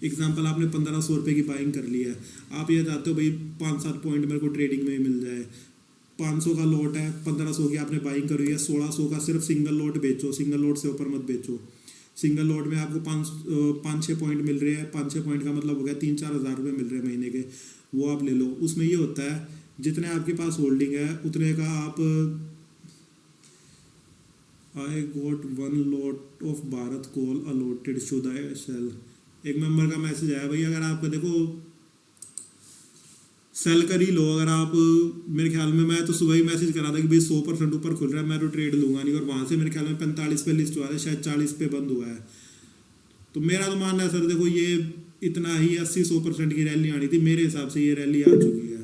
एग्जाम्पल आपने 1500 रुपये की बाइंग कर ली है, आप ये चाहते हो भाई 5-7 पॉइंट मेरे को ट्रेडिंग में मिल जाए। 500 का लॉट है, 1500 की आपने बाइंग करी है, 1600 का सिर्फ सिंगल लॉट बेचो, सिंगल लॉट से ऊपर मत बेचो। सिंगल लॉट में आपको 5-6 पॉइंट मिल रहे हैं, 5-6 पॉइंट का मतलब हो गया 3-4 हज़ार रुपये मिल रहे हैं महीने के, वो आप ले लो। उसमें ये होता है जितने आपके पास होल्डिंग है उतने का आप, I got 1 lot of Bharat call allotted should I sell, एक मेंबर का मैसेज आया भाई, अगर आपका देखो सेल कर ही लो। अगर आप, मेरे ख्याल में मैं तो सुबह ही मैसेज करा था कि भाई 100% ऊपर खुल रहा है, मैं तो ट्रेड लूँगा नहीं, और वहाँ से मेरे ख्याल में 45 पे लिस्ट हुआ है, शायद 40 पे बंद हुआ है। तो मेरा तो मानना है सर देखो ये इतना ही 80-100% की रैली आनी थी, मेरे हिसाब से ये रैली आ चुकी है।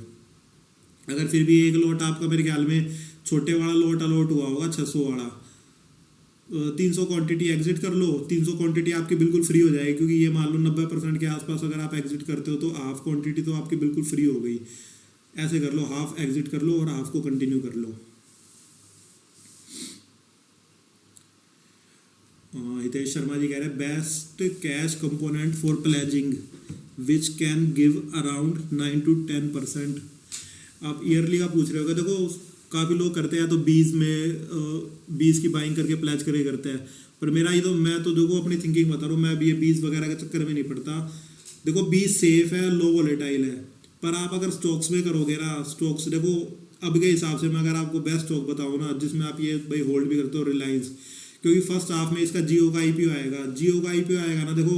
अगर फिर भी एक लॉट आपका मेरे ख्याल में छोटे वाला लॉट अलॉट हुआ होगा 600 वाला, 300 क्वांटिटी एग्जिट कर लो, 300 क्वांटिटी आपकी बिल्कुल फ्री हो जाएगी, क्योंकि ये मान लो 90% के आसपास अगर आप एग्जिट करते हो तो हाफ क्वांटिटी तो आपकी बिल्कुल फ्री हो गई। ऐसे कर लो, हाफ एग्जिट कर लो और हाफ को कंटिन्यू कर लो। हितेश शर्मा जी कह रहे हैं best cash component for pledging which can give around 9-10%। आप ईयरली का पूछ रहे हो, देखो काफ़ी लोग करते हैं तो 20 की बाइंग करके प्लेज करके करते हैं, पर मेरा ही तो, मैं तो देखो अपनी थिंकिंग बता रहा हूँ, मैं अभी ये 20 वगैरह के चक्कर में नहीं पड़ता। देखो 20 सेफ है, लो वॉलेटाइल है, पर आप अगर स्टॉक्स में करोगे ना, स्टॉक्स देखो अब के हिसाब से मैं अगर आपको बेस्ट स्टॉक बताऊँ ना जिसमें आप ये भाई होल्ड भी करते हो, रिलायंस, क्योंकि फर्स्ट हाफ में इसका जियो का IPO आएगा। जियो का IPO आएगा ना, देखो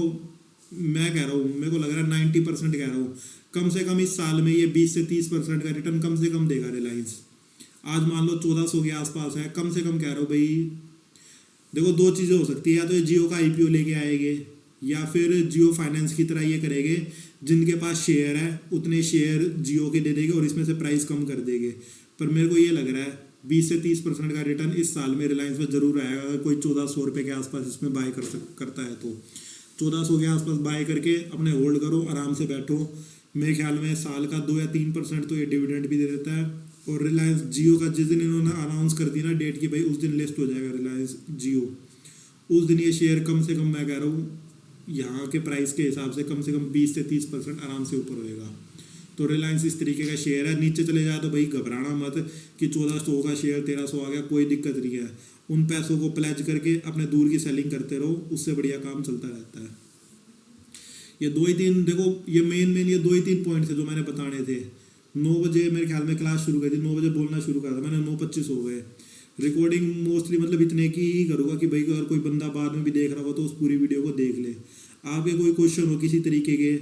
मैं कह रहा हूँ, मेरे को लग रहा है 90% कह रहा हूँ, कम से कम इस साल में ये 20 से 30% का रिटर्न कम से कम देगा रिलायंस। आज मान लो 1400 के आसपास है, कम से कम कह रहा हूँ भाई। देखो 2 चीज़ें हो सकती है, या तो ये जियो का IPO लेके आएंगे, या फिर जियो फाइनेंस की तरह ये करेंगे, जिनके पास शेयर है उतने शेयर जियो के दे देंगे और इसमें से प्राइस कम कर देंगे। पर मेरे को ये लग रहा है 20 से 30% का रिटर्न इस साल में रिलायंस में जरूर आएगा। अगर कोई 1400 रुपये के आसपास इसमें बाय करता है तो 1400 के आसपास बाय करके अपने होल्ड करो, आराम से बैठो। मेरे ख्याल में साल का 2 या 3% तो ये डिविडेंड भी दे देता है। और रिलायंस जियो का जिस दिन इन्होंने अनाउंस कर दी ना डेट की, भाई उस दिन लिस्ट हो जाएगा रिलायंस जियो, उस दिन ये शेयर कम से कम मैं कह रहा हूँ यहाँ के प्राइस के हिसाब से कम 20 से 30% आराम से ऊपर होएगा। तो रिलायंस इस तरीके का शेयर है, नीचे चले जाए तो भाई घबराना मत कि 1400 का शेयर 1300 आ गया, कोई दिक्कत नहीं है। उन पैसों को प्लेज करके अपने दूर की सेलिंग करते रहो, उससे बढ़िया काम चलता रहता है। ये 2-3 देखो, ये मेन ये 2-3 पॉइंट थे जो मैंने बताने थे। 9 बजे मेरे ख्याल में क्लास शुरू करी थी, 9 बजे बोलना शुरू करा था मैंने, 9:25 हो गए। रिकॉर्डिंग मोस्टली मतलब इतने की ही करूँगा कि भाई अगर कोई बंदा बाद में भी देख रहा हो तो उस पूरी वीडियो को देख ले। आपके कोई क्वेश्चन हो किसी तरीके के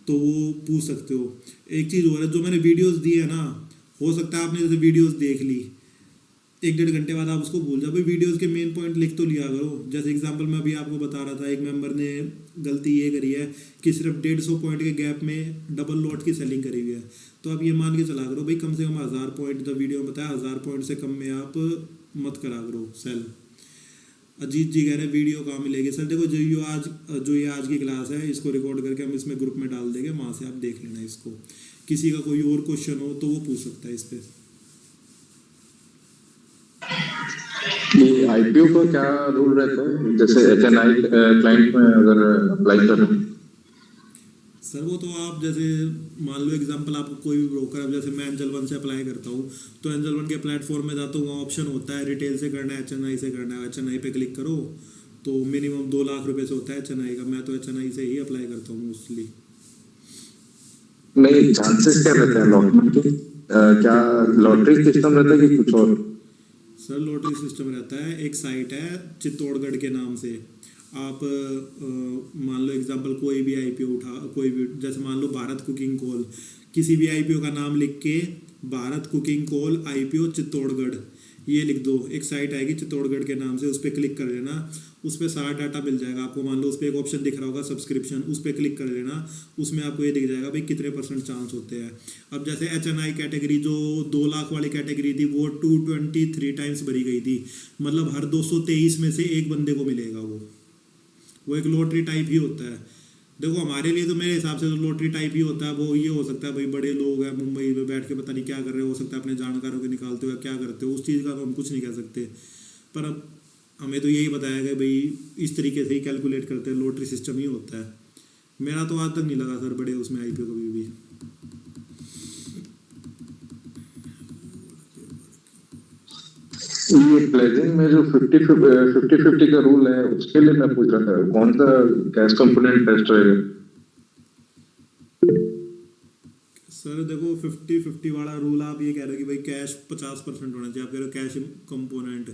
तो वो पूछ सकते हो। एक चीज़ और है, जो मैंने वीडियोस दी है ना, हो सकता है आपने जैसे वीडियोस देख ली, 1-1.5 घंटे बाद आप उसको भूल जाओ। भाई वीडियोस के मेन पॉइंट लिख तो लिया करो। जैसे एग्जांपल मैं अभी आपको बता रहा था, एक मेंबर ने गलती ये करी है कि सिर्फ 150 पॉइंट के गैप में डबल लॉट की सेलिंग करी हुई है। तो आप ये मान के चला करो भाई कम से कम 1000 पॉइंट, जब वीडियो में बताया 1000 पॉइंट से कम में आप मत करा करो सेल। अजीत जी कह रहे हैं वीडियो कहाँ मिलेगी। सर देखो जो ये आज की क्लास है इसको रिकॉर्ड करके हम इसमें ग्रुप में डाल देंगे, वहाँ से आप देख लेना इसको। किसी का कोई और क्वेश्चन हो तो वो पूछ सकता है इस पे। ये आईपीओ का क्या रूल रहता है, जैसे एचएनआई क्लाइंट में अगर अप्लाई करें? सर वो तो आप जैसे मान लो एग्जांपल, आपको कोई भी ब्रोकर, अब जैसे मैं एंजल वन से अप्लाई करता हूँ तो एंजल वन के प्लेटफॉर्म में जाता हूँ, वहाँ ऑप्शन होता है रिटेल से करना है एचएनआई से करना है। एचएनआई पे क्लिक करो तो मिनिमम 2 लाख रुपए से होता है एचएनआई का। मैं तो एचएनआई से ही अप्लाई करता हूँ मोस्टली। नहीं, चांसेस क्या रहते हैं अलॉटमेंट के? क्या लॉटरी सिस्टम रहता है कि कुछ और? सर लॉटरी सिस्टम रहता है, एक साइट है चित्तौड़गढ़ के नाम से। आप मान लो एग्जांपल कोई भी आईपीओ उठा, कोई भी जैसे मान लो भारत कुकिंग कोल, किसी भी आईपीओ का नाम लिख के Bharat cooking coal IPO Chittorgarh ये लिख दो, एक साइट आएगी चित्तौड़गढ़ के नाम से, उस पर क्लिक कर लेना, उस पर सारा डाटा मिल जाएगा आपको। मान लो उस पर एक ऑप्शन दिख रहा होगा सब्सक्रिप्शन, उस पर क्लिक कर लेना, उसमें आपको ये दिख जाएगा भाई कितने % चांस होते हैं। अब जैसे एचएनआई कैटेगरी जो 2 लाख वाली कैटेगरी थी वो 223 टाइम्स भरी गई थी, मतलब हर 223 में से एक बंदे को मिलेगा वो एक लॉटरी टाइप ही होता है। देखो हमारे लिए तो मेरे हिसाब से तो लॉटरी टाइप ही होता है। वो ये हो सकता है भाई बड़े लोग हैं मुंबई में बैठ के पता नहीं क्या कर रहे हो सकता है अपने जानकारों के निकालते हुए क्या करते हो, उस चीज़ का तो हम कुछ नहीं कह सकते। पर अब हमें तो यही बताया गया भाई इस तरीके से ही कैलकुलेट करते हैं, लॉटरी सिस्टम ही होता है। मेरा तो आज तक नहीं लगा सर बड़े उसमें आईपीओ कभी भी। ये प्लेजिंग में जो 50-50 का रूल है उसके लिए मैं पूछ रहा था, कौन सा कैश कंपोनेंट बेस्ट रहेगा? सर देखो 50-50 वाला रूल आप ये कह रहे हो कि भाई कैश 50% होना चाहिए, आप कह रहे हो कैश कंपोनेंट,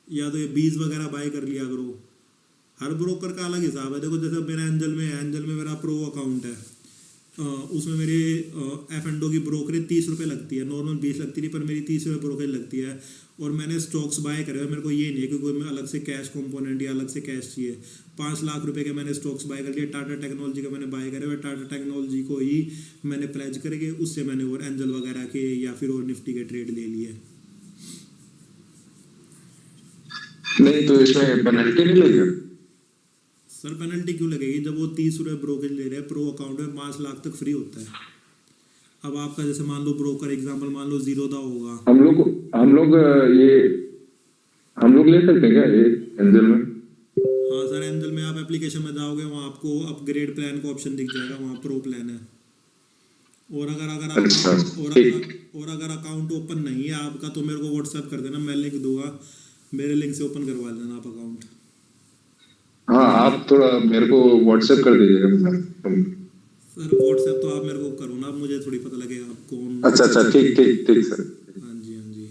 या तो ये बीज वगैरह बाय कर लिया करो। हर ब्रोकर का अलग हिसाब है। देखो जैसे मेरा एंजल में है, एंजल में मेरा प्रो अकाउंट है, उसमें मेरे एफ एंडो की ब्रोकरेज 30 रुपये लगती है, नॉर्मल 20 लगती नहीं, पर मेरी 30 रुपये ब्रोकरेज लगती है। और मैंने स्टॉक्स बाय करे हुए, मेरे को ये नहीं है कि कोई मैं अलग से कैश कंपोनेंट या अलग से कैश चाहिए। 5 लाख रुपए के मैंने स्टॉक्स बाय कर लिए, टाटा टेक्नोलॉजी का मैंने बाय करे हुए, टाटा टेक्नोलॉजी को ही मैंने प्लेज करके उससे मैंने और एंजल वगैरह के या फिर और निफ्टी के ट्रेड ले लिए। नहीं तो इसमें पेनल्टी नहीं लगेगा? सर पेनल्टी क्यों लगेगी जब वो 30 रुपये ब्रोकरेज ले रहे हैं, प्रो अकाउंट में 5 लाख तक फ्री होता है। अब आपका जैसे मान लो ब्रोकर एग्जांपल मान लो जीरोदा होगा, हम लोग ले सकते हैं क्या ये एंजल में? हाँ सर एंजल में आप एप्लीकेशन में जाओगे वहाँ आपको अपग्रेड प्लान का ऑप्शन दिख जाएगा, वहाँ प्रो प्लान है। और अच्छा, ठीक। अगर अकाउंट ओपन नहीं है आपका तो मेरे को व्हाट्सएप कर देना, मैं लिंक दूंगा, मेरे लिंक से ओपन करवा लेना आप अकाउंट। हाँ, आप थोड़ा मेरे को व्हाट्सएप कर दीजिएगा। सर व्हाट्सएप तो आप मेरे को करो ना, अब मुझे थोड़ी पता लगेगा आप कौन। अच्छा, ठीक ठीक ठीक सर। हाँ जी हाँ जी।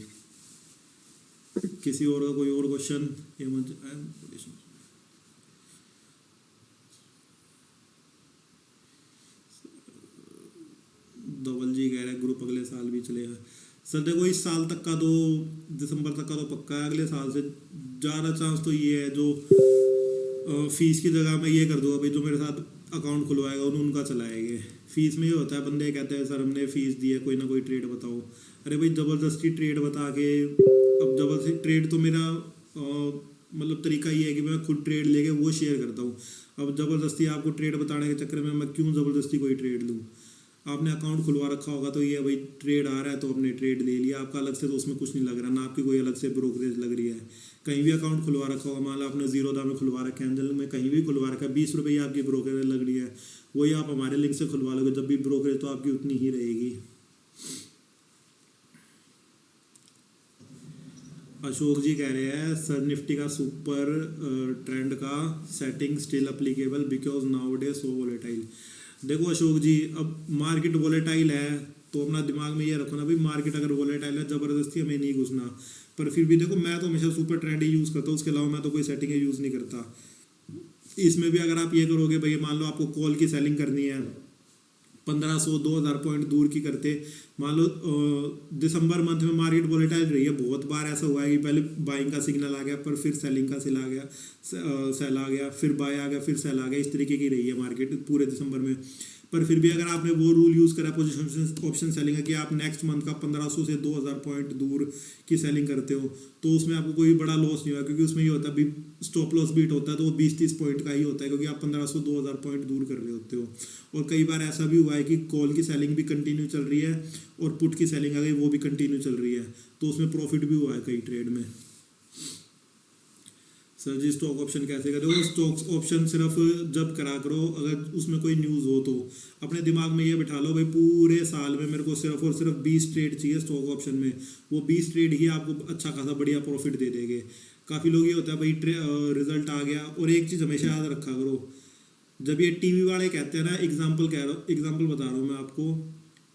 किसी और का कोई और क्वेश्चन? धवल जी कह रहे हैं ग्रुप अगले साल भी चलेगा। सर देखो इस साल तक का तो, दिसंबर तक का तो पक्का है, अगले साल से ज़्यादा चांस तो ये है जो फीस की जगह मैं ये कर दूंगा भाई जो मेरे साथ अकाउंट खुलवाएगा उनका चलाएंगे। फीस में ये होता है बंदे कहते हैं सर हमने फीस दी है कोई ना कोई ट्रेड बताओ। अरे भाई ज़बरदस्ती ट्रेड बता के, अब ज़बरदस्ती ट्रेड तो मेरा मतलब तरीका ये है कि मैं खुद ट्रेड लेके वो शेयर करता हूँ। अब ज़बरदस्ती आपको ट्रेड बताने के चक्कर में मैं क्यों ज़बरदस्ती कोई ट्रेड लूँ। आपने अकाउंट खुलवा रखा होगा तो ये भाई ट्रेड आ रहा है तो आपने ट्रेड ले लिया, आपका अलग से तो उसमें कुछ नहीं लग रहा ना, आपकी कोई अलग से ब्रोकरेज लग रही है। कहीं भी अकाउंट खुलवा रखा होगा, मान लो आपने जीरोदा में खुलवा रखा है, एंजल में कहीं भी खुलवा रखा है, 20 रुपये ही आपकी ब्रोकरेज लग रही है, वही आप हमारे लिंक से खुलवा लोगे जब भी ब्रोकरेज तो आपकी उतनी ही रहेगी। अशोक जी कह रहे हैं सर निफ्टी का सुपर ट्रेंड का setting still applicable because now day so volatile. देखो अशोक जी अब मार्केट वोलेटाइल है तो अपना दिमाग में ये रखो ना भाई मार्केट अगर वोलेटाइल है ज़बरदस्ती हमें नहीं घुसना। पर फिर भी देखो मैं तो हमेशा सुपर ट्रेंड ही यूज़ करता हूँ, उसके अलावा मैं तो कोई सेटिंग यूज़ नहीं करता। इसमें भी अगर आप ये करोगे भाई मान लो आपको कॉल की सेलिंग करनी है 1500-2000 पॉइंट दूर की करते, मान लो दिसंबर मंथ में मार्केट वोलेटाइल रही है, बहुत बार ऐसा हुआ है कि पहले बाइंग का सिग्नल आ गया पर फिर सेलिंग का सेल आ गया, सेल आ गया फिर बाय आ गया फिर सेल आ गया, इस तरीके की रही है मार्केट पूरे दिसंबर में। पर फिर भी अगर आपने वो रूल यूज़ करा पोजीशन ऑप्शन सेलिंग का कि आप नेक्स्ट मंथ का 1500 से 2000 पॉइंट दूर की सेलिंग करते हो, तो उसमें आपको कोई बड़ा लॉस नहीं हुआ, क्योंकि उसमें ये होता है स्टॉप लॉस बीट होता है तो वो 20-30 पॉइंट का ही होता है, क्योंकि आप 1500-2000 पॉइंट दूर कर रहे होते हो। और कई बार ऐसा भी हुआ है कि कॉल की सेलिंग भी कंटिन्यू चल रही है और पुट की सेलिंग आ गई, वो भी कंटिन्यू चल रही है, तो उसमें प्रॉफिट भी हुआ है कई ट्रेड में। सर जी स्टॉक ऑप्शन कैसे करें? वो स्टॉक ऑप्शन सिर्फ जब करा करो अगर उसमें कोई न्यूज़ हो तो। अपने दिमाग में ये बिठा लो भाई पूरे साल में मेरे को सिर्फ और सिर्फ 20 ट्रेड चाहिए स्टॉक ऑप्शन में, वो 20 ट्रेड ही आपको अच्छा खासा बढ़िया प्रॉफिट दे देंगे। काफ़ी लोग ये होता है भाई रिजल्ट आ गया, और एक चीज़ हमेशा याद रखा करो, जब ये टीवी वाले कहते हैं ना, एग्जाम्पल बता रहा हूँ मैं आपको,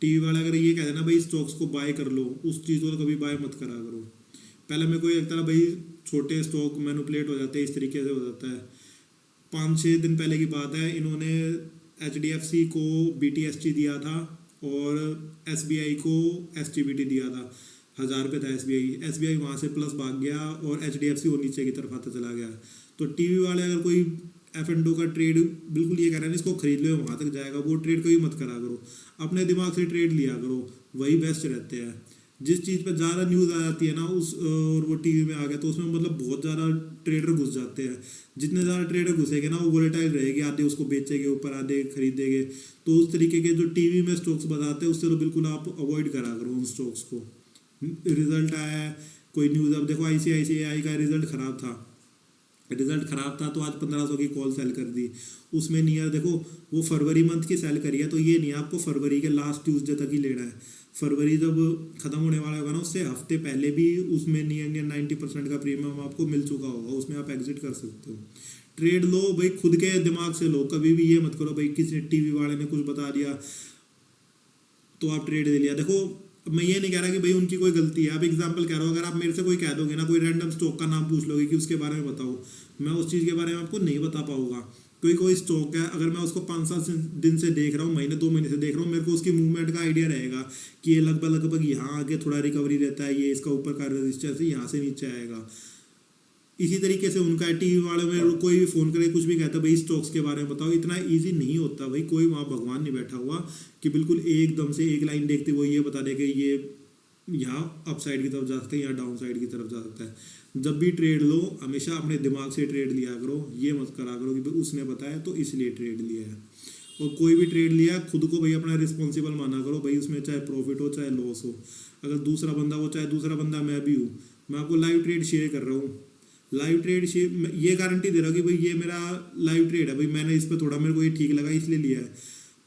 टीवी वाले अगर ये कहते हैं ना भाई स्टॉक्स को बाय कर लो, उस चीज़ को कभी बाय मत करा करो। पहले मेरे को ये लगता था भाई छोटे स्टॉक मैनिपुलेट हो जाते हैं, इस तरीके से हो जाता है। 5-6 दिन पहले की बात है, इन्होंने HDFC को BTST दिया था और SBI को STBT दिया था। 1000 रुपये था SBI वहाँ से प्लस भाग गया और HDFC वो नीचे की तरफ आता चला गया। तो टीवी वाले अगर कोई F&O का ट्रेड बिल्कुल ये कह रहे हैं इसको खरीद लो वहाँ तक जाएगा, वो ट्रेड कभी मत करा करो, अपने दिमाग से ट्रेड लिया करो, वही बेस्ट रहते हैं। जिस चीज़ पर ज़्यादा न्यूज़ आ जाती है ना और वो टीवी में आ गया तो उसमें मतलब बहुत ज़्यादा ट्रेडर घुस जाते हैं। जितने ज़्यादा ट्रेडर घुसेंगे ना वो वोलेटाइल रहेगी, आधे उसको बेचेंगे ऊपर, आधे खरीदेंगे। तो उस तरीके के जो टीवी में स्टॉक्स बताते हैं उससे तो बिल्कुल आप अवॉइड करा करो उन स्टॉक्स को। रिजल्ट आया है कोई न्यूज़, अब देखो ICICI का रिजल्ट ख़राब था तो आज 1500 की कॉल सेल कर दी। उसमें नियर देखो वो फरवरी मंथ की सेल करी है, तो ये नहीं आपको फरवरी के लास्ट ट्यूसडे तक ही लेना है। फरवरी जब ख़त्म होने वाला होगा ना उससे हफ्ते पहले भी उसमें नियर 90% का प्रीमियम आपको मिल चुका होगा, उसमें आप एग्जिट कर सकते हो। ट्रेड लो भाई खुद के दिमाग से लो, कभी भी ये मत करो भाई किसी टीवी वाले ने कुछ बता दिया तो आप ट्रेड ले लिया। देखो मैं ये नहीं कह रहा कि भाई उनकी कोई गलती है, आप एग्जांपल कह रहा हूँ, अगर आप मेरे से कोई कह दोगे ना, कोई रैंडम स्टॉक का नाम पूछ लोगे कि उसके बारे में बताओ, मैं उस चीज़ के बारे में आपको नहीं बता पाऊंगा। कोई स्टॉक है अगर मैं उसको 5-7 दिन से देख रहा हूँ, महीने 2 महीने से देख रहा हूँ, मेरे को उसकी मूवमेंट का आइडिया रहेगा कि ये लगभग यहाँ आगे थोड़ा रिकवरी रहता है, ये इसका ऊपर का रजिस्टेंस है, यहाँ से नीचे आएगा। इसी तरीके से उनका टीवी वाले में कोई भी फ़ोन करे कुछ भी कहता है भाई स्टॉक्स के बारे में बताओ, इतना इजी नहीं होता भाई। कोई वहाँ भगवान नहीं बैठा हुआ कि बिल्कुल एकदम से एक लाइन देखते वो ये बता दे कि ये यहाँ अप साइड की तरफ जा सकता है, यहाँ डाउन साइड की तरफ जा सकता है। जब भी ट्रेड लो हमेशा अपने दिमाग से ट्रेड लिया करो, ये मत करा करो कि भाई उसने बताया तो इसलिए ट्रेड लिया है। और कोई भी ट्रेड लिया खुद को भाई अपना रिस्पॉन्सिबल माना करो भाई, उसमें चाहे प्रॉफिट हो चाहे लॉस हो। अगर दूसरा बंदा हो चाहे दूसरा बंदा मैं भी हूँ, मैं आपको लाइव ट्रेड शेयर कर रहा हूँ, लाइव ट्रेड शेयर ये गारंटी दे रहा हूँ कि भाई ये मेरा लाइव ट्रेड है, भाई मैंने इस पर थोड़ा मेरे को ये ठीक लगा इसलिए लिया है,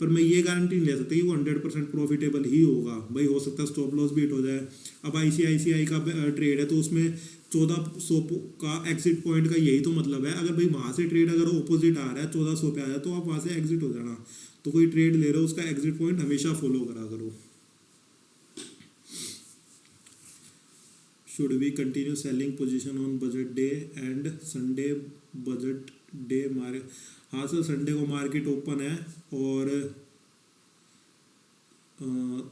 पर मैं ये गारंटी नहीं ले सकता कि वो 100% प्रॉफिटेबल ही होगा। भाई हो सकता है स्टॉप लॉस बीट हो जाए। अब ICICI का ट्रेड है तो उसमें 1400 का एग्जिट पॉइंट का यही तो मतलब है। अगर भाई वहाँ से ट्रेड अगर ऑपोजिट आ रहा है 1400 पे आ जाए तो आप वहाँ से एग्जिट हो जाना। तो कोई ट्रेड ले रहे हो उसका एग्जिट पॉइंट हमेशा फॉलो करा करो। Should we continue selling position on budget day and Sunday budget day हाँ सर, संडे को मार्केट ओपन है और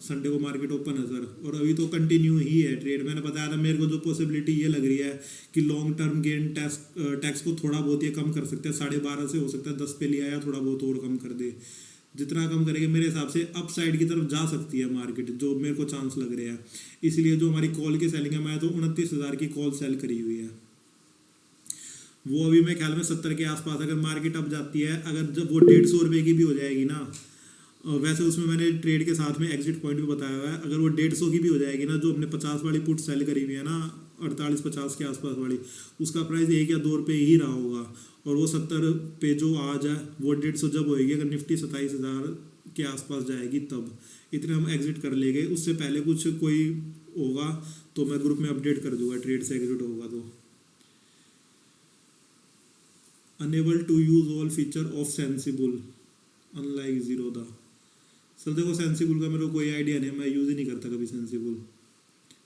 संडे को मार्केट ओपन है सर, और अभी तो कंटिन्यू ही है ट्रेड। मैंने बताया था मेरे को जो पॉसिबिलिटी ये लग रही है कि लॉन्ग टर्म गेन टैक्स को थोड़ा बहुत ये कम कर सकते हैं, 12.5 से हो सकता है 10 पे लिया या थोड़ा बहुत और कम कर दे। जितना कम करेंगे मेरे हिसाब से अप साइड की तरफ जा सकती है मार्केट, जो मेरे को चांस लग रहे हैं। इसलिए जो हमारी कॉल की सेलिंग है, मैं तो 29,000 की कॉल सेल करी हुई है। वो अभी मेरे ख्याल में 70 के आसपास अगर मार्केट अप जाती है, अगर जब वो 150 रुपये की भी हो जाएगी ना, वैसे उसमें मैंने ट्रेड के साथ में एग्जिट पॉइंट भी बताया हुआ है, अगर वो 150 की भी हो जाएगी ना, जो हमने 50 वाली पुट सेल करी हुई है ना 48-50 के आसपास वाली, उसका प्राइस 1 या 2 रुपये ही रहा होगा। और वो 70 पे जो आज है वो 150 जब होएगी, अगर निफ्टी 27,000 के आसपास जाएगी तब इतने हम एग्जिट कर लेंगे। उससे पहले कुछ कोई होगा तो मैं ग्रुप में अपडेट कर दूंगा, ट्रेड से एग्जिट होगा तो। Unable to use all feature of sensible unlike Zerodha. Sir देखो सेंसिबल का मेरे को कोई आइडिया नहीं, मैं यूज़ ही नहीं करता कभी सेंसिबल।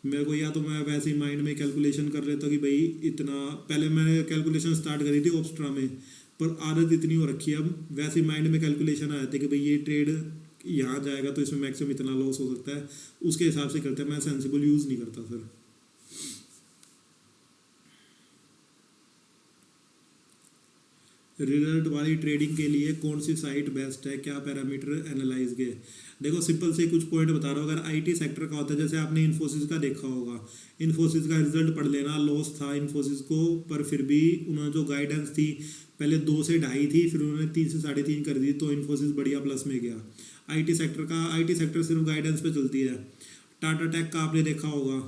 मेरे को या तो मैं वैसे ही माइंड में कैलकुलेशन कर लेता कि भाई इतना, पहले मैंने कैलकुलेशन स्टार्ट करी थी ऑप्स्ट्रा में, पर आदत इतनी हो रखी है अब वैसे ही माइंड में कैलकुलेशन आ जाती है कि भाई ये ट्रेड यहाँ जाएगा तो इसमें मैक्सिमम इतना लॉस हो सकता है, उसके हिसाब से करते हैं। मैं सेंसिबल यूज़ नहीं करता सर। रिजल्ट वाली ट्रेडिंग के लिए कौन सी साइट बेस्ट है, क्या पैरामीटर एनालाइज के। देखो सिंपल से कुछ पॉइंट बता रहा हूँ। अगर आईटी सेक्टर का होता है, जैसे आपने इन्फोसिस का देखा होगा, इन्फोसिस का रिजल्ट पढ़ लेना, लॉस था इन्फोसिस को, पर फिर भी उन्होंने जो गाइडेंस थी पहले 2 से 2.5 थी, फिर उन्होंने 3 से 3.5 कर दी, तो इन्फोसिस बढ़िया प्लस में गया। आईटी सेक्टर सिर्फ गाइडेंस पे चलती है। टाटा टेक का आपने देखा होगा।